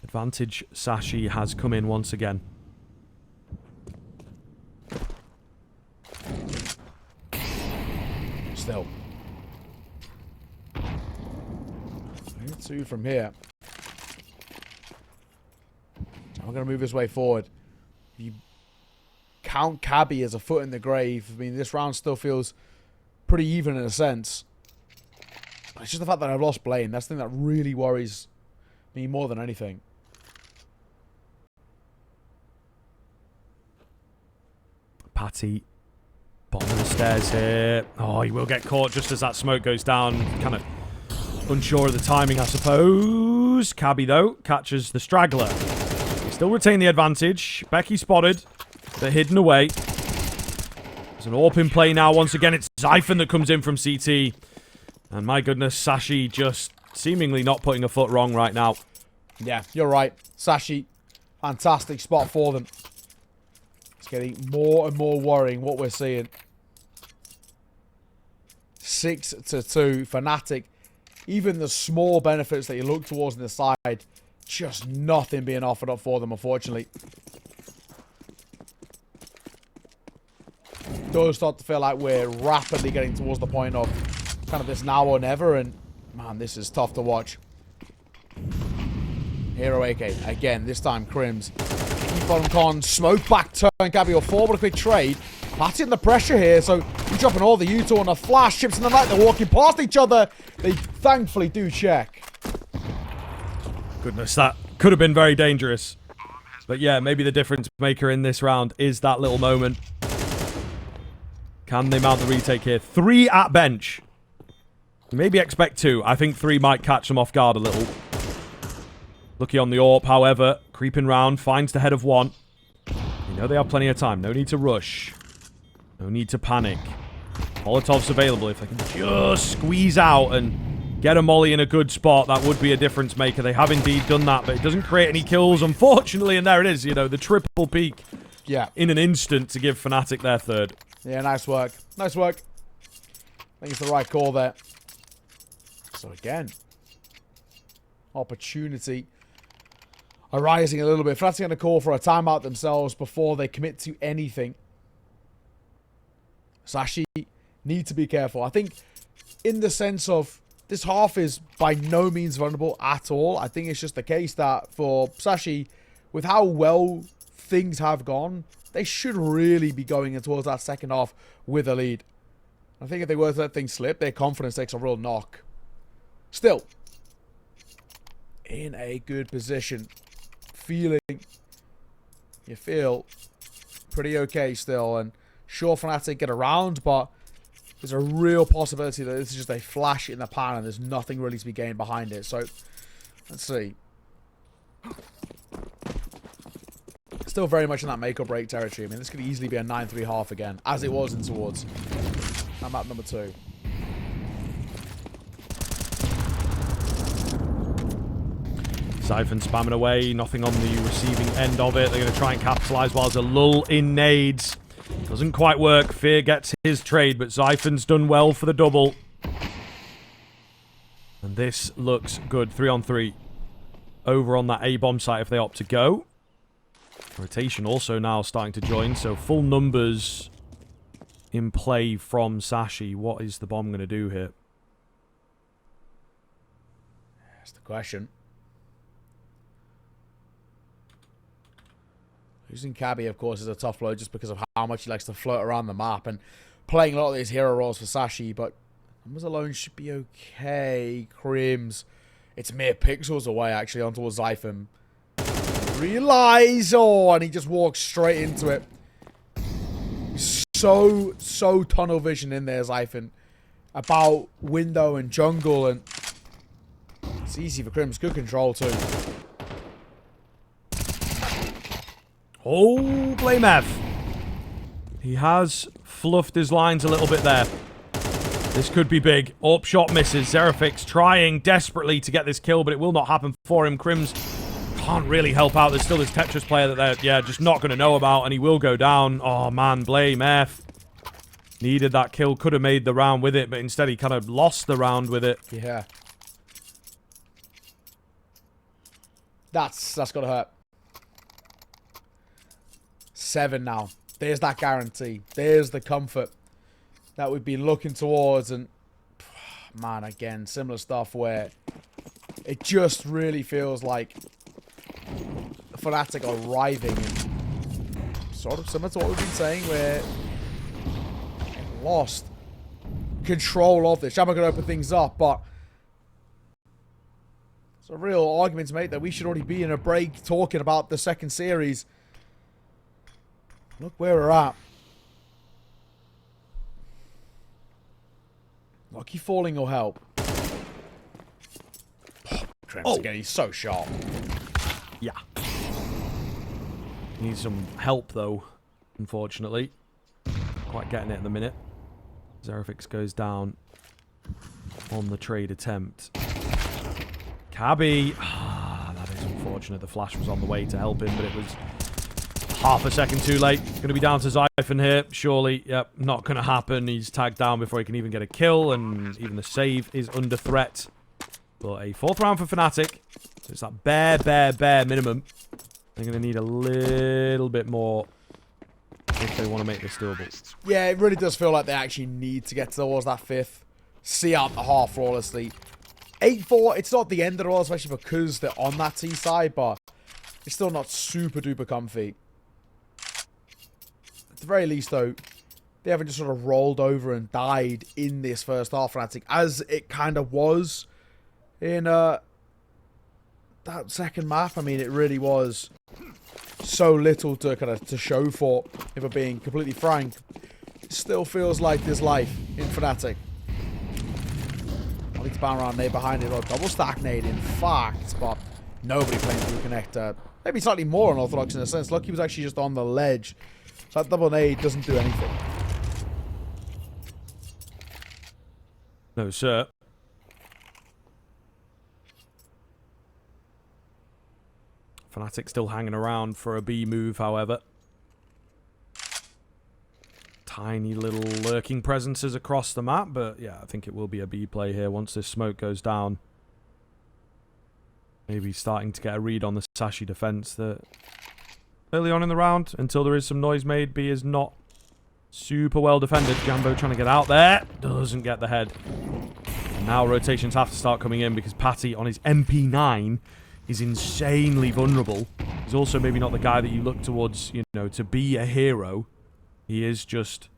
Advantage Sashi has come in once again. Still. 2 from here. I'm going to move his way forward. If you count Cabbi as a foot in the grave, I mean, this round still feels pretty even in a sense. It's just the fact that I've lost Blaine. That's the thing that really worries me more than anything. Patty, bottom of the stairs here. Oh, he will get caught just as that smoke goes down. Kind of unsure of the timing, I suppose. Cabbi, though, catches the straggler. They still retain the advantage. Becky spotted. They're hidden away. There's an AWP in play now. Once again, it's Zyphon that comes in from CT. And my goodness, Sashi just seemingly not putting a foot wrong right now. Yeah, you're right. Sashi, fantastic spot for them. It's getting more and more worrying what we're seeing. 6-2, fnatic. Even the small benefits that you look towards on the side, just nothing being offered up for them, unfortunately. Does start to feel like we're rapidly getting towards the point of kind of this now or never, and man, this is tough to watch. Hero AK again, this time Crims. Keep on con, smoke back turn, Cabbi will forward a quick trade. Patting the pressure here, so he's dropping all the U2 on a flash, chips in the night, they're walking past each other. They thankfully do check. Goodness, that could have been very dangerous. But yeah, maybe the difference maker in this round is that little moment. Can they mount the retake here? 3 at bench. Maybe expect 2. I think 3 might catch them off guard a little. Lucky on the AWP, however. Creeping round, finds the head of 1. You know they have plenty of time. No need to rush. No need to panic. Molotov's available. If they can just squeeze out and get a molly in a good spot, that would be a difference maker. They have indeed done that, but it doesn't create any kills, unfortunately. And there it is, you know, the triple peak. Yeah. In an instant to give fnatic their 3rd. Yeah, nice work. Nice work. I think it's the right call there. So again, opportunity arising a little bit. fnatic going to call for a timeout themselves before they commit to anything. Sashi need to be careful. I think in the sense of this half is by no means vulnerable at all. I think it's just the case that for Sashi, with how well things have gone, they should really be going in towards that second half with a lead. I think if they were to let things slip, their confidence takes a real knock. Still, in a good position. You feel pretty okay still. And sure, fnatic get around, but there's a real possibility that this is just a flash in the pan and there's nothing really to be gained behind it. So, let's see. Still very much in that make or break territory. I mean, this could easily be a 9-3 half again, as it was in towards. I'm at number 2. Zyphon spamming away, nothing on the receiving end of it. They're going to try and capitalize while there's a lull in nades. Doesn't quite work. Fear gets his trade, but Zyphon's done well for the double. And this looks good. 3-on-3 over on that A-bomb site if they opt to go. Rotation also now starting to join, so full numbers in play from Sashi. What is the bomb going to do here? That's the question. Losing Cabbi, of course, is a tough blow just because of how much he likes to float around the map and playing a lot of these hero roles for Sashi, but numbers alone should be okay. Crims, it's mere pixels away, actually, onto a Zyphon. Realize, oh, and he just walks straight into it. So tunnel vision in there, Zyphon. About window and jungle, and it's easy for Crims. Good control, too. Oh, blame Ev. He has fluffed his lines a little bit there. This could be big. AWP shot misses. Zerafix trying desperately to get this kill, but it will not happen for him. Crims can't really help out. There's still this Tetris player that they're, yeah, just not going to know about, and he will go down. Oh, man, blame F. Needed that kill. Could have made the round with it, but instead he kind of lost the round with it. Yeah. That's got to hurt. 7 now. There's that guarantee. There's the comfort that we've been looking towards. And, man, again, similar stuff where it just really feels like fnatic are arriving. Sort of similar to what we've been saying, where lost control of this. Jambo can open things up, but it's a real argument to make that we should already be in a break talking about the second series. Look where we're at. Lucky falling will help. Oh, again, he's so sharp. Yeah. Needs some help, though, unfortunately. quite getting it at the minute. Zerifix goes down on the trade attempt. Cabbi. That is unfortunate. The flash was on the way to help him, but it was half a second too late. Going to be down to Xiphon here. Surely, yep, not going to happen. He's tagged down before he can even get a kill, and even the save is under threat. But a 4th round for fnatic. So it's that bare minimum. They're going to need a little bit more if they want to make this doable. Yeah, it really does feel like they actually need to get towards that 5th. See out the half flawlessly. 8-4, it's not the end of the world, especially because they're on that T side, but it's still not super duper comfy. At the very least, though, they haven't just sort of rolled over and died in this first half, fnatic, as it kind of was in that second map. I mean, it really was so little to kind of to show for, if we're being completely frank. It still feels like there's life in fnatic. I need to bound around nade behind it, or double stack nade in fact, but nobody playing through connector. Maybe slightly more unorthodox in a sense. Lucky was actually just on the ledge, so that double nade doesn't do anything. No, sir. fnatic still hanging around for a B move, however. Tiny little lurking presences across the map, but yeah, I think it will be a B play here once this smoke goes down. Maybe starting to get a read on the Sashi defense that early on in the round, until there is some noise made, B is not super well defended. Jambo trying to get out there, doesn't get the head. And now rotations have to start coming in because Patty on his MP9 is insanely vulnerable. He's also maybe not the guy that you look towards, you know, to be a hero. He is just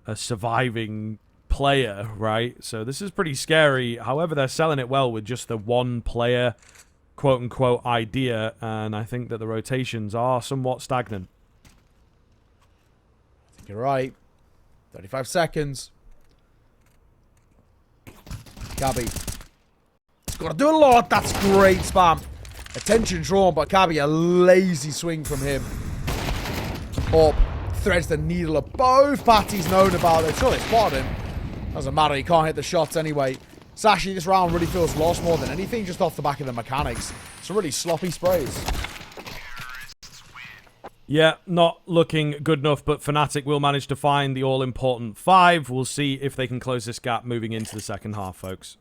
a surviving player, right? So this is pretty scary. However, they're selling it well with just the one player, quote-unquote, idea. And I think that the rotations are somewhat stagnant. I think you're right. 35 seconds. Cabbi. He's got to do a lot. That's great spam. Attention drawn by Cabbi. A lazy swing from him. Up. Threads the needle of both parties known about it. Sure, they spotted him. Doesn't matter, he can't hit the shots anyway. Sashi this round really feels lost more than anything, just off the back of the mechanics. Some really sloppy sprays. Yeah, not looking good enough, but fnatic will manage to find the all-important 5. We'll see if they can close this gap moving into the second half, folks.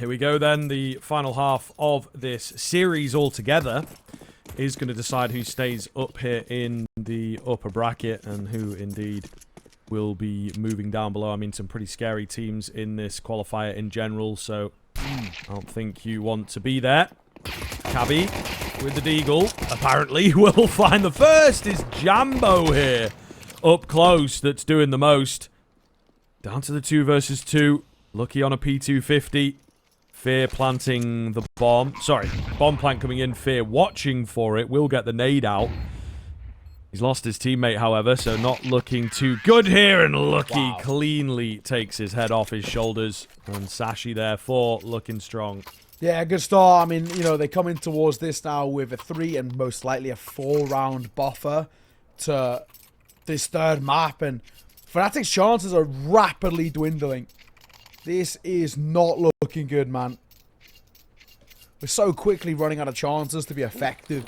Here we go then. The final half of this series altogether is going to decide who stays up here in the upper bracket and who indeed will be moving down below. I mean, some pretty scary teams in this qualifier in general, so I don't think you want to be there. Cabbi with the deagle apparently will find the first. Is Jambo here up close that's doing the most. Down to the 2 versus 2. Lucky on a P250. Fear planting the bomb. Sorry, bomb plant coming in. Fear watching for it. Will get the nade out. He's lost his teammate, however, so not looking too good here. And Lucky cleanly takes his head off his shoulders. And Sashi, therefore, looking strong. Yeah, good start. I mean, you know, they come in towards this now with a 3 and most likely a 4-round buffer to this third map. And fnatic's chances are rapidly dwindling. This is not looking good, man. We're so quickly running out of chances to be effective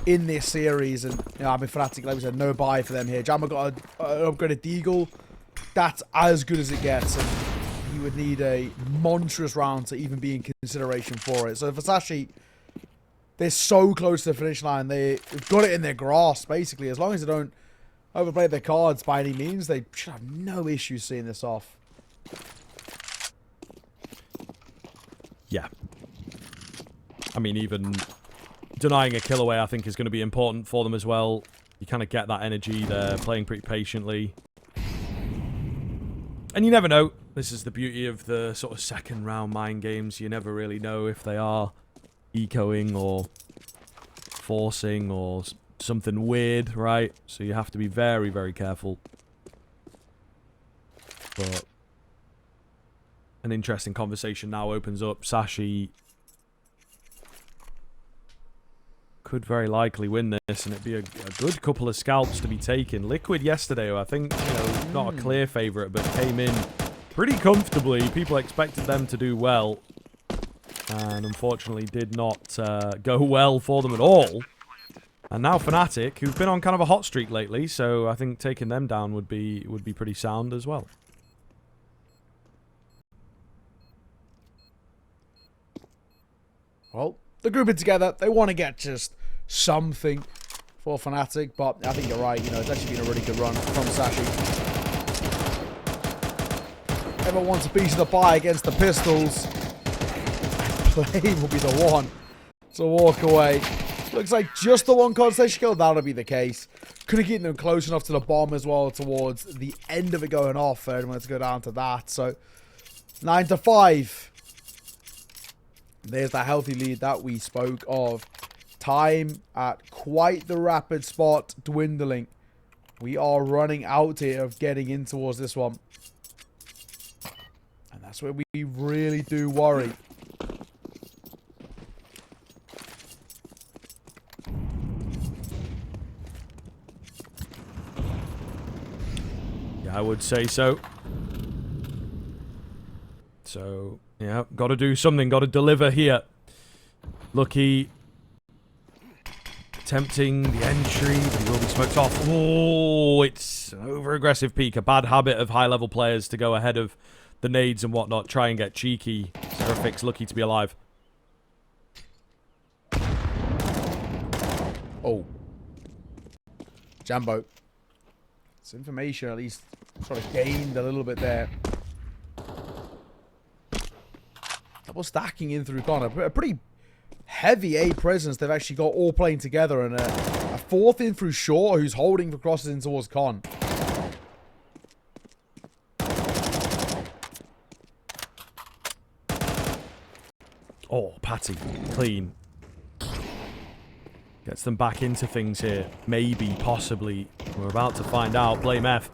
in this series. And, you know, I mean, fnatic, like we said, no buy for them here. Jambo got an upgraded deagle. That's as good as it gets. And you would need a monstrous round to even be in consideration for it. So for Sashi, they're so close to the finish line. They've got it in their grasp, basically. As long as they don't overplay their cards by any means, they should have no issue seeing this off. Yeah. I mean, even denying a kill away, I think, is going to be important for them as well. You kind of get that energy. They're playing pretty patiently. And you never know. This is the beauty of the sort of second round mind games. You never really know if they are ecoing or forcing or something weird, right? So you have to be very, very careful. But an interesting conversation now opens up. Sashi could very likely win this, and it'd be a good couple of scalps to be taken. Liquid yesterday, who I think, you know, not a clear favourite, but came in pretty comfortably. People expected them to do well, and unfortunately did not go well for them at all. And now fnatic, who've been on kind of a hot streak lately, so I think taking them down would be pretty sound as well. Well, they're grouping together. They want to get just something for fnatic, but I think you're right. You know, it's actually been a really good run from Sashi. Everyone wants a piece of the pie against the Pistols. Play will be the one to walk away. Looks like just the one constellation kill. That'll be the case. Could have gotten them close enough to the bomb as well towards the end of it going off. And let's go down to that. So 9-5. There's that healthy lead that we spoke of. Time at quite the rapid spot dwindling. We are running out here of getting in towards this one. And that's where we really do worry. Yeah, I would say so. So, yeah, got to do something, got to deliver here. Lucky attempting the entry, but he will be smoked off. Oh, it's an over-aggressive peek. A bad habit of high-level players to go ahead of the nades and whatnot. Try and get cheeky. Seraphic's lucky to be alive. Oh. Jambo. This information at least sort of gained a little bit there. Double stacking in through Connor. A pretty heavy A presence they've actually got all playing together. And a fourth in through Shaw, who's holding for crosses in towards Con. Oh, Patty. Clean. Gets them back into things here. Maybe, possibly. We're about to find out. Blame F.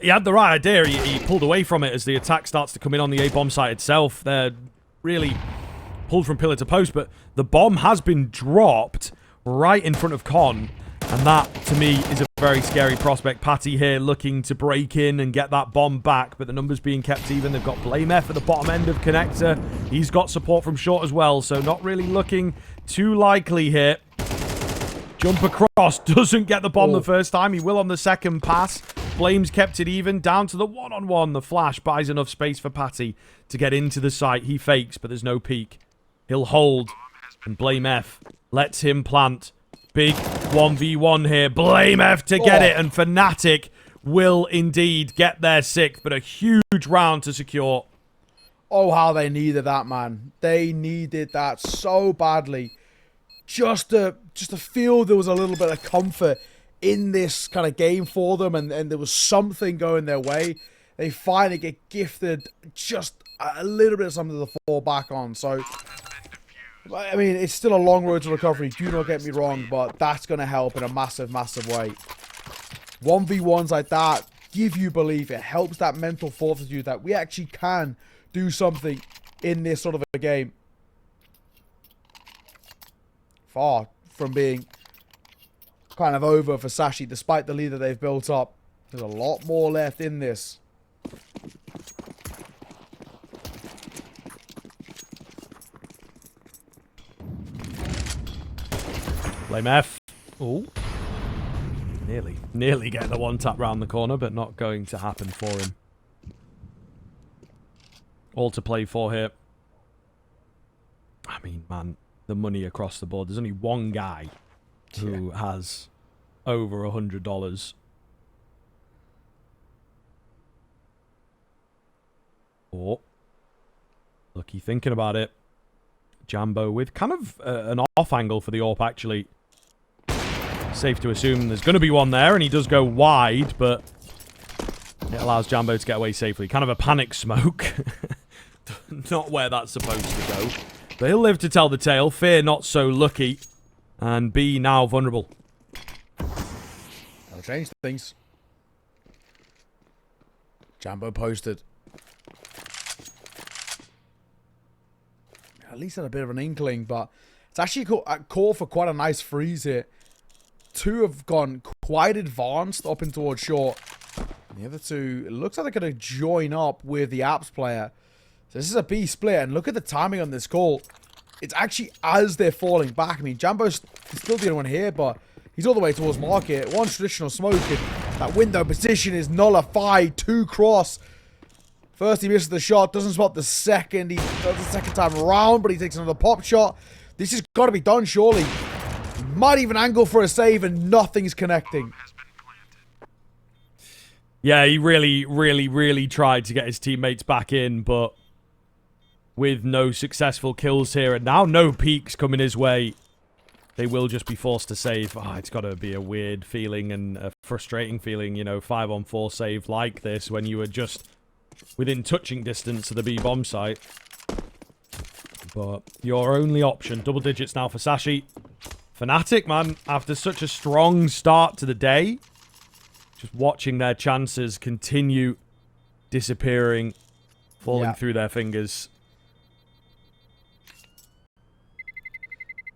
He had the right idea. He pulled away from it as the attack starts to come in on the A-bomb site itself. They're really pulled from pillar to post, but the bomb has been dropped right in front of Con. And that, to me, is a very scary prospect. Patty here looking to break in and get that bomb back, but the numbers being kept even. They've got Blame F at the bottom end of Connector. He's got support from short as well, so not really looking too likely here. Jump across, doesn't get the bomb the first time. He will on the second pass. Flames kept it even, down to the one-on-one. The flash buys enough space for Patty to get into the site. He fakes, but there's no peek. He'll hold, and Blame F lets him plant. Big 1v1 here. Blame F to get it, and fnatic will indeed get their 6th, but a huge round to secure. Oh, how they needed that, man. They needed that so badly. Just to feel there was a little bit of comfort in this kind of game for them, and there was something going their way. They finally get gifted just a little bit of something to fall back on. So, I mean, it's still a long road to recovery, do not get me wrong, but that's going to help in a massive, massive way. 1v1s like that give you belief. It helps that mental fortitude that we actually can do something in this sort of a game. Far from being kind of over for Sashi, despite the lead that they've built up. There's a lot more left in this. Blame F. Oh. Nearly getting the one tap round the corner, but not going to happen for him. All to play for here. I mean, man, the money across the board. There's only one guy who has over $100. Oh. Lucky thinking about it. Jambo with kind of an off angle for the AWP, actually. Safe to assume there's going to be one there, and he does go wide, but it allows Jambo to get away safely. Kind of a panic smoke. Not where that's supposed to go. But he'll live to tell the tale. Fear not so lucky. And B now vulnerable. That'll change things. Jambo posted. At least had a bit of an inkling, but it's actually called for quite a nice freeze here. Two have gone quite advanced up and towards short. And the other two, it looks like they're going to join up with the apps player. So this is a B split, and look at the timing on this call. It's actually as they're falling back. I mean, Jambo's still the only one here, but he's all the way towards market. One traditional smoke, and that window position is nullified. 2 cross. First he misses the shot, doesn't spot the second. He does the second time around, but he takes another pop shot. This has got to be done, surely. Might even angle for a save, and nothing's connecting. Yeah, he really tried to get his teammates back in, but with no successful kills here, and now no peaks coming his way, they will just be forced to save. Oh, it's got to be a weird feeling and a frustrating feeling, you know, 5-on-4 save like this when you were just within touching distance of the B bomb site. But your only option, double digits now for Sashi. fnatic, man, after such a strong start to the day, just watching their chances continue disappearing, falling through their fingers.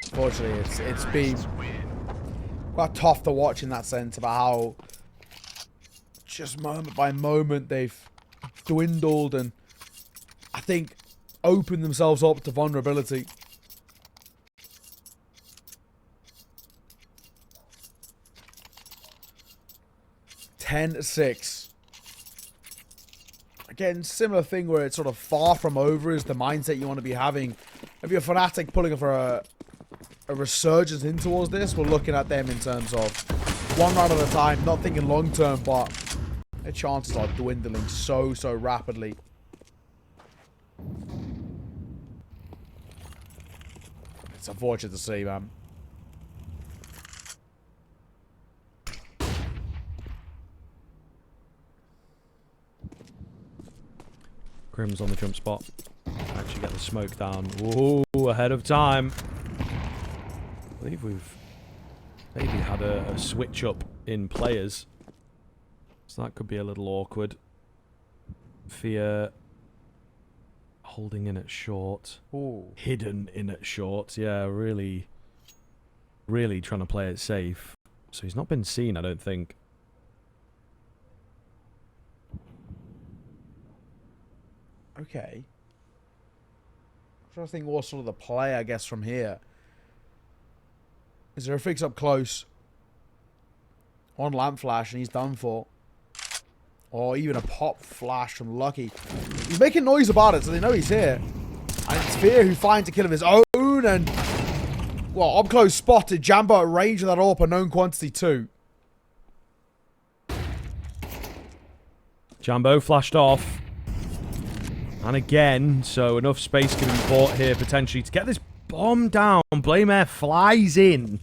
Unfortunately, it's been quite tough to watch in that sense about how just moment by moment they've dwindled and I think opened themselves up to vulnerability. (10-6). Again, similar thing where it's sort of far from over is the mindset you want to be having. If you're fnatic pulling for a resurgence in towards this, we're looking at them in terms of one round at a time, not thinking long term, but their chances are dwindling so rapidly. It's unfortunate to see, man. Grim's on the jump spot. Actually get the smoke down. Ooh, ahead of time. I believe we've maybe had a switch up in players. So that could be a little awkward. Fear holding in at short. Ooh. Hidden in at short. Yeah, really trying to play it safe. So he's not been seen, I don't think. Okay. I'm trying to think what sort of the play, I guess, from here. Is there a fix up close? On lamp flash, and he's done for. Or even a pop flash from Lucky. He's making noise about it, so they know he's here. And it's Fear who finds a kill of his own, and... Well, up close spotted. Jambo at range of that AWP, a known quantity too. Jambo flashed off. And again, so enough space can be bought here potentially to get this bomb down. Blamer flies in.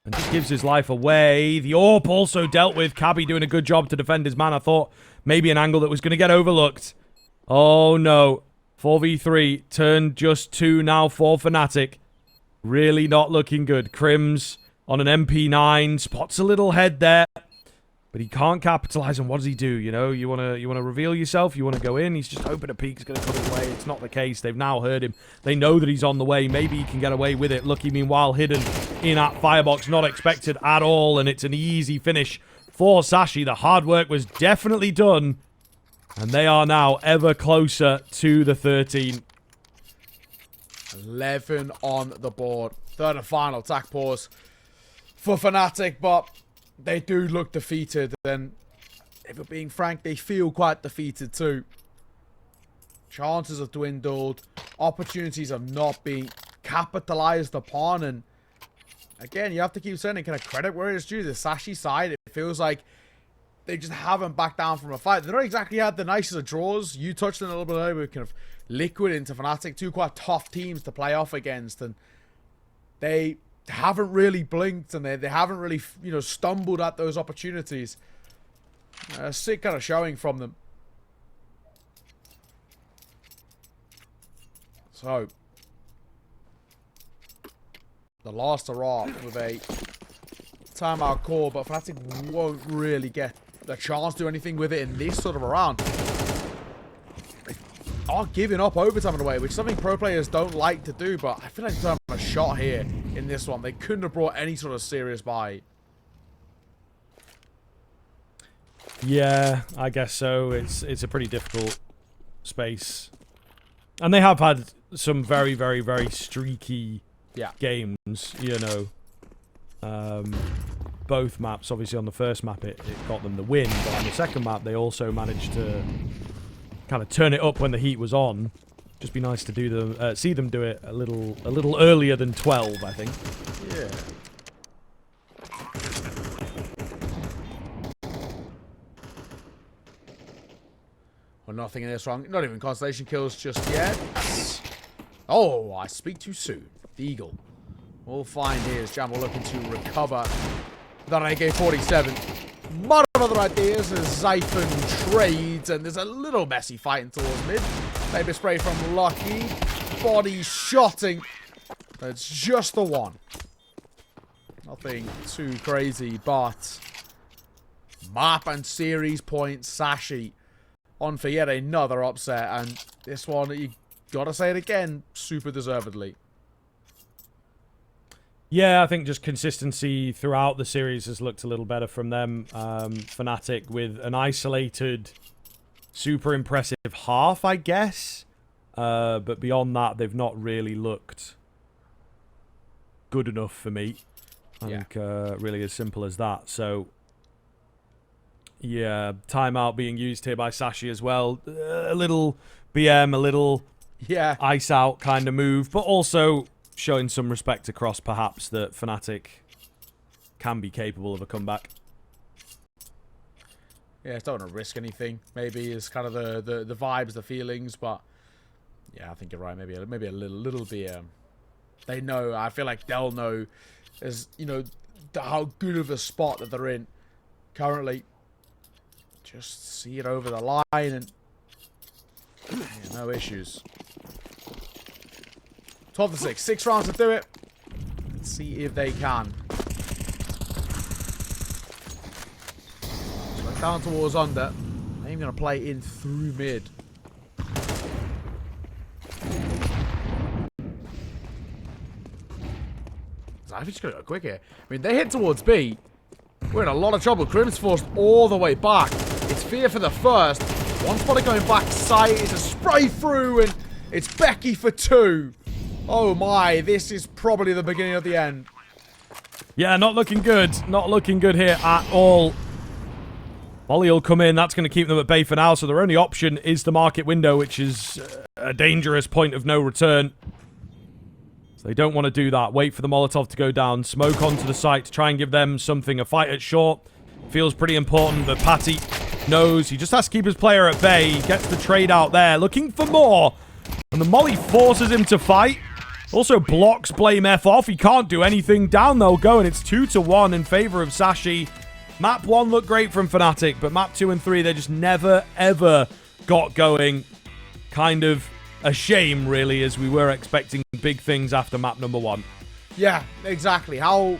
And just gives his life away. The AWP also dealt with. Cabbi doing a good job to defend his man. I thought maybe an angle that was going to get overlooked. Oh no. 4v3. Turned just 2 now for fnatic. Really not looking good. Crims on an MP9. Spots a little head there. But he can't capitalize. And what does he do? You know, you want to reveal yourself. You want to go in. He's just hoping a peek's going to put it away. It's not the case. They've now heard him. They know that he's on the way. Maybe he can get away with it. Lucky, meanwhile, hidden in at firebox. Not expected at all. And it's an easy finish for Sashi. The hard work was definitely done. And they are now ever closer to the 13. 11 on the board. Third and final attack pause for fnatic, but they do look defeated. And if we're being frank, they feel quite defeated too. Chances have dwindled. Opportunities have not been capitalized upon. And again, you have to keep saying kind of credit where it's due. The Sashi side, it feels like they just haven't backed down from a fight. They're not exactly had the nicest of draws. You touched on it a little bit earlier with kind of Liquid into fnatic. Two quite tough teams to play off against. And they haven't really blinked, and they haven't really, you know, stumbled at those opportunities. Sick kind of showing from them. So, the last are off with a timeout call, but fnatic won't really get the chance to do anything with it in this sort of a round. They are giving up overtime in a way, which is something pro players don't like to do, but I feel like they're having a shot here in this one. They couldn't have brought any sort of serious bite. Yeah, I guess so. It's a pretty difficult space. And they have had some very, very, very streaky games, you know. Both maps, obviously on the first map it got them the win, but on the second map they also managed to kind of turn it up when the heat was on. Just be nice to do them, see them do it a little earlier than 12, I think. Yeah. Well, nothing in this round. Not even constellation kills just yet. Oh, I speak too soon. The Eagle. We'll find here is Jambo looking to recover that AK-47. Lot of other ideas as Zyphon trades, and there's a little messy fighting towards mid. Maybe spray from Lucky. Body shotting. It's just the one. Nothing too crazy, but map and series points Sashi on for yet another upset, and this one, you gotta say it again, super deservedly. Yeah, I think just consistency throughout the series has looked a little better from them. fnatic with an isolated, super impressive half, I guess. But beyond that, they've not really looked good enough for me. I think really as simple as that. So, yeah, timeout being used here by Sashi as well. A little BM, a little ice out kind of move, but also showing some respect across, perhaps, that fnatic can be capable of a comeback. Yeah, don't want to risk anything. Maybe is kind of the vibes, the feelings, but yeah, I think you're right. Maybe a little bit. They know. I feel like they'll know, as you know, how good of a spot that they're in currently. Just see it over the line and no issues. 12-6. 6 rounds to do it. Let's see if they can. So down towards under. I'm going to play in through mid. I think it's going to go quick here. I mean, they hit towards B. We're in a lot of trouble. Crim's forced all the way back. It's Fear for the first. One spotted going back side. It's a spray through, and it's Becky for 2. Oh my, this is probably the beginning of the end. Yeah, not looking good. Not looking good here at all. Molly will come in. That's going to keep them at bay for now. So their only option is the market window, which is a dangerous point of no return. So they don't want to do that. Wait for the Molotov to go down. Smoke onto the site to try and give them something. A fight at short feels pretty important, but Patty knows he just has to keep his player at bay. He gets the trade out there, looking for more. And the Molly forces him to fight. Also blocks Blame F off. He can't do anything. Down they'll go, and it's 2-1 in favor of Sashi. Map 1 looked great from fnatic, but map 2 and 3, they just never, ever got going. Kind of a shame, really, as we were expecting big things after map number 1. Yeah, exactly. How